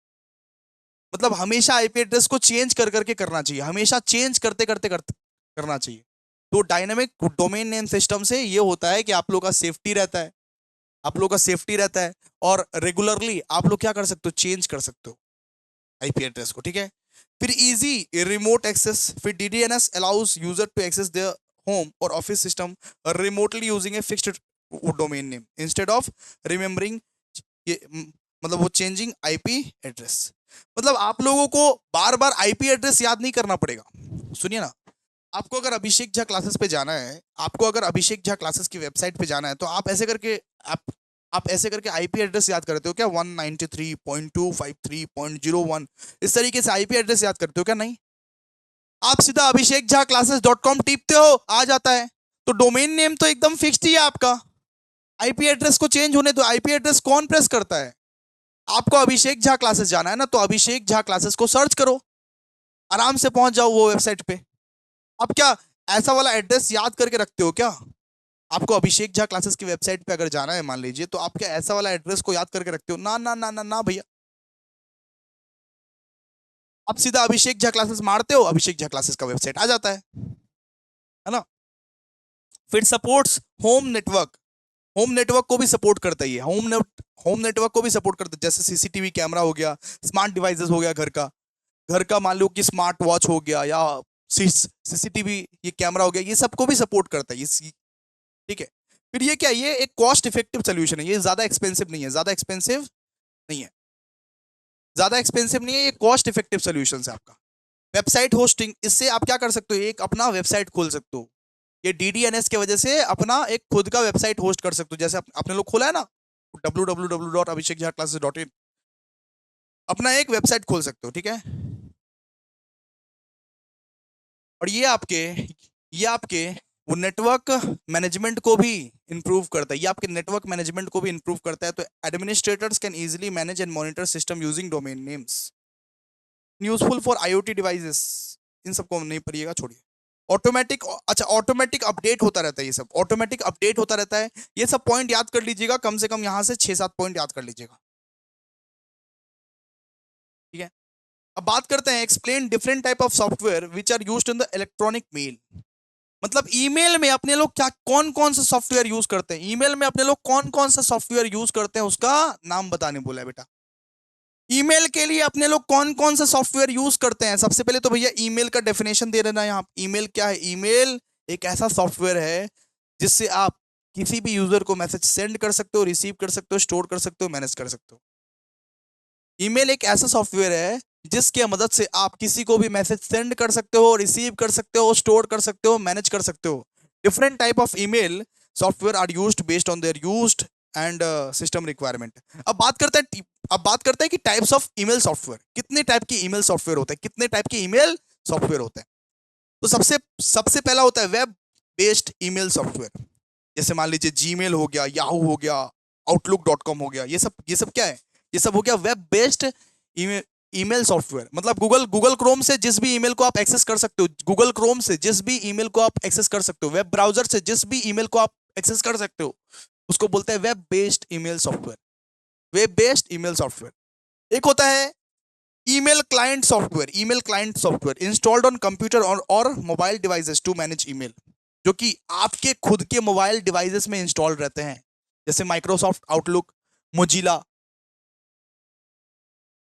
[SPEAKER 1] मतलब हमेशा आईपी एड्रेस को चेंज कर करके करना चाहिए, हमेशा चेंज करते करते करना चाहिए। तो डायनामिक डोमेन नेम सिस्टम से ये होता है कि आप लोग का सेफ्टी रहता है, आप लोग का सेफ्टी रहता है, और रेगुलरली आप लोग क्या कर सकते हो, चेंज कर सकते हो आईपी एड्रेस को, ठीक है। फिर इजी रिमोट एक्सेस, फिर DDNS allows user to access their home or office system remotely using a fixed domain name instead of remembering, ये मतलब वो चेंजिंग आईपी एड्रेस। मतलब आप लोगों को बार बार आईपी एड्रेस याद नहीं करना पड़ेगा। सुनिए ना, आपको अगर अभिषेक झा क्लासेस पे जाना है, आपको अगर अभिषेक झा क्लासेस की वेबसाइट पे जाना है, तो आप ऐसे करके आप ऐसे करके आईपी एड्रेस याद करते हो क्या, 193.253.01, इस तरीके से आईपी एड्रेस याद करते हो क्या, नहीं। आप सीधा अभिषेक झा classes.com टिपते हो, आ जाता है। तो डोमेन नेम तो एकदम फिक्स्ड ही है आपका, आईपी एड्रेस को चेंज होने दो। आईपी एड्रेस कौन प्रेस करता है, आपको अभिषेक झा क्लासेस जाना है ना, तो अभिषेक झा क्लासेस को सर्च करो, आराम से पहुंच जाओ वो वेबसाइट पे। अब क्या ऐसा वाला एड्रेस याद करके रखते हो क्या, आपको अभिषेक झा क्लासेस की वेबसाइट पे अगर जाना है मान लीजिए, तो आप क्या ऐसा वाला एड्रेस को याद करके रखते हो, ना ना ना ना ना भैया। आप सीधा अभिषेक झा क्लासेस मारते हो, अभिषेक झा क्लासेस का वेबसाइट आ जाता है ना। फिर supports home network, home network को भी सपोर्ट करता है, होम नेटवर्क को भी सपोर्ट करता है, जैसे सीसीटीवी कैमरा हो गया, स्मार्ट डिवाइसेस हो गया, घर का मान लो कि स्मार्ट वॉच हो गया, या सीसीटीवी ये कैमरा हो गया, ये सबको भी सपोर्ट करता है, ठीक है। फिर ये क्या, ये एक कॉस्ट इफेक्टिव सोल्यूशन है, ये ज्यादा एक्सपेंसिव नहीं है, ज्यादा एक्सपेंसिव नहीं है, ज्यादा एक्सपेंसिव नहीं है, ये कॉस्ट इफेक्टिव सोल्यूशन है आपका। वेबसाइट होस्टिंग, इससे आप क्या कर सकते हो, एक अपना वेबसाइट खोल सकते हो। ये डीडीएनएस की वजह से अपना एक खुद का वेबसाइट होस्ट कर सकते हो, जैसे अपने लोग खोला है ना www.abhishekjha.classes.in, अपना एक वेबसाइट खोल सकते हो, ठीक है। और ये आपके वो नेटवर्क मैनेजमेंट को भी इंप्रूव करता है, ये आपके नेटवर्क मैनेजमेंट को भी इंप्रूव करता है। तो administrators can easily manage and monitor system using domain names, useful for IoT devices. इन सबको नहीं पढ़िएगा, छोड़िए। ऑटोमेटिक, अच्छा ऑटोमेटिक अपडेट होता रहता है, ये सब ऑटोमेटिक अपडेट होता रहता है। ये सब पॉइंट याद कर लीजिएगा, कम से कम यहां से 6-7 पॉइंट याद कर लीजिएगा, ठीक है। अब बात करते हैं explain different type of software which are used in the electronic mail. मतलब ईमेल में अपने लोग क्या कौन कौन सा सॉफ्टवेयर यूज करते हैं, ईमेल में अपने लोग कौन कौन सा सॉफ्टवेयर यूज करते हैं, उसका नाम बताने बोला है बेटा। ईमेल के लिए अपने लोग कौन कौन सा सॉफ्टवेयर यूज करते हैं, सबसे पहले तो भैया ईमेल का डेफिनेशन दे देना यहाँ। ईमेल क्या है, ईमेल एक ऐसा सॉफ्टवेयर है जिससे आप किसी भी यूजर को मैसेज सेंड कर सकते हो, रिसीव कर सकते हो, स्टोर कर सकते हो, मैनेज कर सकते हो। ईमेल एक ऐसा सॉफ्टवेयर है जिसके मदद से आप किसी को भी मैसेज सेंड कर सकते हो, रिसीव कर सकते हो, स्टोर कर सकते हो, मैनेज कर सकते हो। Different type of email software are used based on their used and system requirement. अब बात करते हैं कि टाइप्स ऑफ ईमेल सॉफ्टवेयर, कितने टाइप की ईमेल सॉफ्टवेयर होते हैं, कितने टाइप के ईमेल सॉफ्टवेयर होते हैं। तो सबसे सबसे पहला होता है वेब बेस्ड ईमेल सॉफ्टवेयर, जैसे मान लीजिए जीमेल हो गया, याहू हो गया, आउटलुक.com हो गया, ये सब क्या है, ये सब हो गया वेब बेस्ड ईमेल सॉफ्टवेयर। मतलब गूगल क्रोम से जिस भी ईमेल को आप एक्सेस कर सकते हो, गूगल क्रोम से जिस भी ईमेल को आप एक्सेस कर सकते हो, वेब ब्राउजर से जिस भी ईमेल को आप एक्सेस कर सकते हो, उसको बोलते हैं web based email software, web based email software. एक होता है email client software, email client software installed on computer or mobile devices to manage email, जो कि आपके खुद के मोबाइल डिवाइसेस में इंस्टॉल रहते हैं, जैसे माइक्रोसॉफ्ट आउटलुक, मोजिला,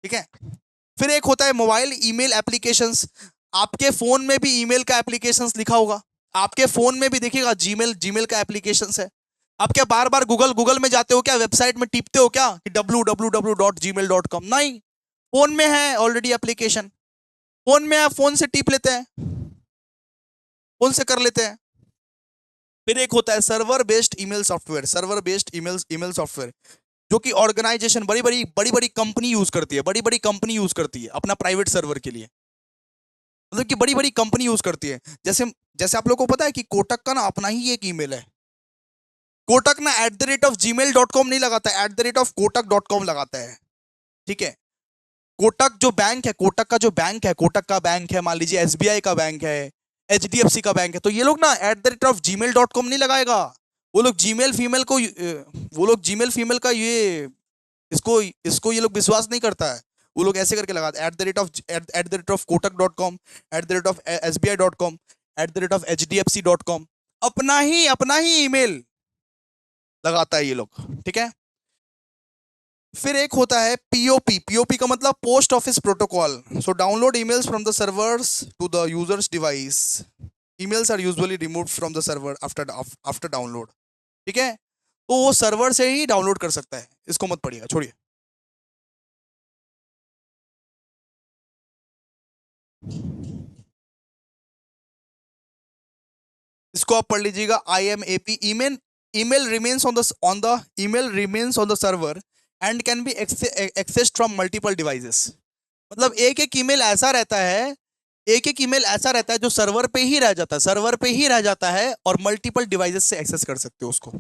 [SPEAKER 1] ठीक है। फिर एक होता है मोबाइल ईमेल एप्लीकेशंस, आपके फोन में भी ईमेल का एप्लीकेशंस लिखा होगा, आपके फोन में भी देखिएगा जीमेल का एप्लीकेशंस है। आप क्या बार बार गूगल में जाते हो क्या, वेबसाइट में टिपते हो क्या कि www.gmail.com, नहीं, फोन में है ऑलरेडी एप्लीकेशन, फोन में है, फोन से टिप लेते हैं, फोन से कर लेते हैं। फिर एक होता है server based email software, server based email software, जो कि ऑर्गेनाइजेशन बड़ी बड़ी कंपनी यूज करती है, बड़ी बड़ी कंपनी यूज करती है अपना प्राइवेट सर्वर के लिए, मतलब कि बड़ी बड़ी कंपनी यूज करती है। जैसे जैसे आप लोगों को पता है कि कोटक का ना अपना ही एक ईमेल है। कोटक ना @gmail.com नहीं लगाता है, @kotak.com लगाता है। ठीक है, कोटक जो बैंक है, कोटक का जो बैंक है, कोटक का बैंक है, मान लीजिए एसबीआई का बैंक है, एचडीएफसी का बैंक है, तो ये लोग ना @gmail.com नहीं लगाएगा। वो लोग जीमेल फीमेल को वो लोग जीमेल फीमेल का ये इसको इसको ये लोग विश्वास नहीं करता है। वो लोग ऐसे करके लगाते @, kotak.com, @sbi.com, @hdfc.com, अपना ही ईमेल लगाता है ये लोग। ठीक है, फिर एक होता है पीओपी, पीओपी का मतलब post office protocol. So download emails from the servers to the users device, emails are usually removed from the server after after download. ठीक है, तो वो सर्वर से ही डाउनलोड कर सकता है, इसको मत पढ़िएगा, छोड़िए। इसको आप पढ़ लीजिएगा, IMAP, email email remains on the email remains on the server and can be accessed from multiple devices. मतलब एक एक ईमेल ऐसा रहता है, एक एक ईमेल ऐसा रहता है जो सर्वर पे ही रह जाता है, सर्वर पे ही रह जाता है, और मल्टीपल डिवाइसेस से एक्सेस कर सकते हो उसको।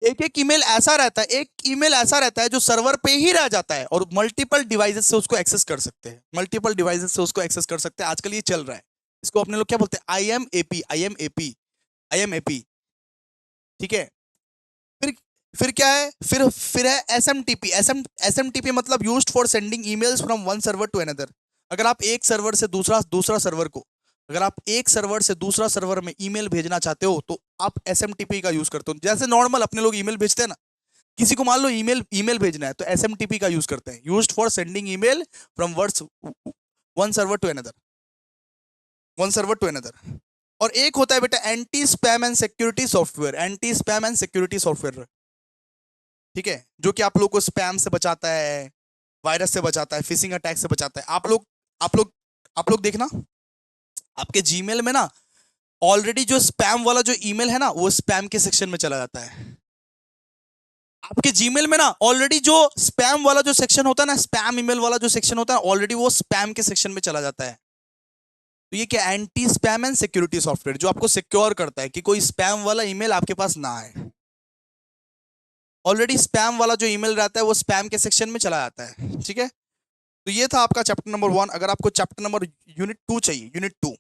[SPEAKER 1] एक एक ईमेल ऐसा रहता है, एक ईमेल ऐसा रहता है जो सर्वर पे ही रह जाता है और मल्टीपल डिवाइसेस से उसको एक्सेस कर सकते हैं, मल्टीपल डिवाइसेस से उसको एक्सेस कर सकते हैं। आजकल ये चल रहा है, इसको अपने लोग क्या बोलते हैं, IMAP, IMAP, IMAP। ठीक है, फिर फिर क्या है, फिर है SMTP, SMTP मतलब used for sending emails from one server to another. अगर आप एक सर्वर से दूसरा दूसरा सर्वर को अगर आप एक सर्वर से दूसरा सर्वर में ईमेल भेजना चाहते हो तो आप SMTP का यूज करते हो। जैसे नॉर्मल अपने लोग ईमेल भेजते हैं ना, किसी को मान लो ईमेल ईमेल भेजना है तो SMTP का यूज करते हैं, used for sending email from words one server to another, one server to another. और एक होता है बेटा anti spam and security software, anti spam and security software. ठीक है, जो कि आप लोग को स्पैम से बचाता है, वायरस से बचाता है, फिशिंग अटैक से बचाता है। आप लोग आप लोग देखना, आपके जीमेल में ना ऑलरेडी जो स्पैम वाला जो ईमेल है ना वो स्पैम के सेक्शन में चला जाता है। आपके जीमेल में ना ऑलरेडी जो स्पैम वाला जो सेक्शन होता है ना, स्पैम ईमेल वाला जो सेक्शन होता है, ऑलरेडी वो स्पैम के सेक्शन में चला जाता है। तो ये क्या, anti spam and security software, जो आपको सिक्योर करता है कि कोई स्पैम वाला ईमेल आपके पास ना आए। ऑलरेडी स्पैम वाला जो ईमेल रहता है वो स्पैम के सेक्शन में चला जाता है। ठीक है, तो ये था आपका चैप्टर नंबर 1। अगर आपको चैप्टर नंबर यूनिट 2 चाहिए, यूनिट 2,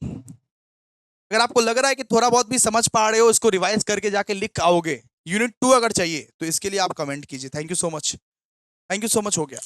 [SPEAKER 1] अगर आपको लग रहा है कि थोड़ा बहुत भी समझ पा रहे हो, इसको रिवाइज करके जाके लिख आओगे, यूनिट 2 अगर चाहिए तो इसके लिए आप कमेंट कीजिए। Thank you so much, thank you so much, हो गया।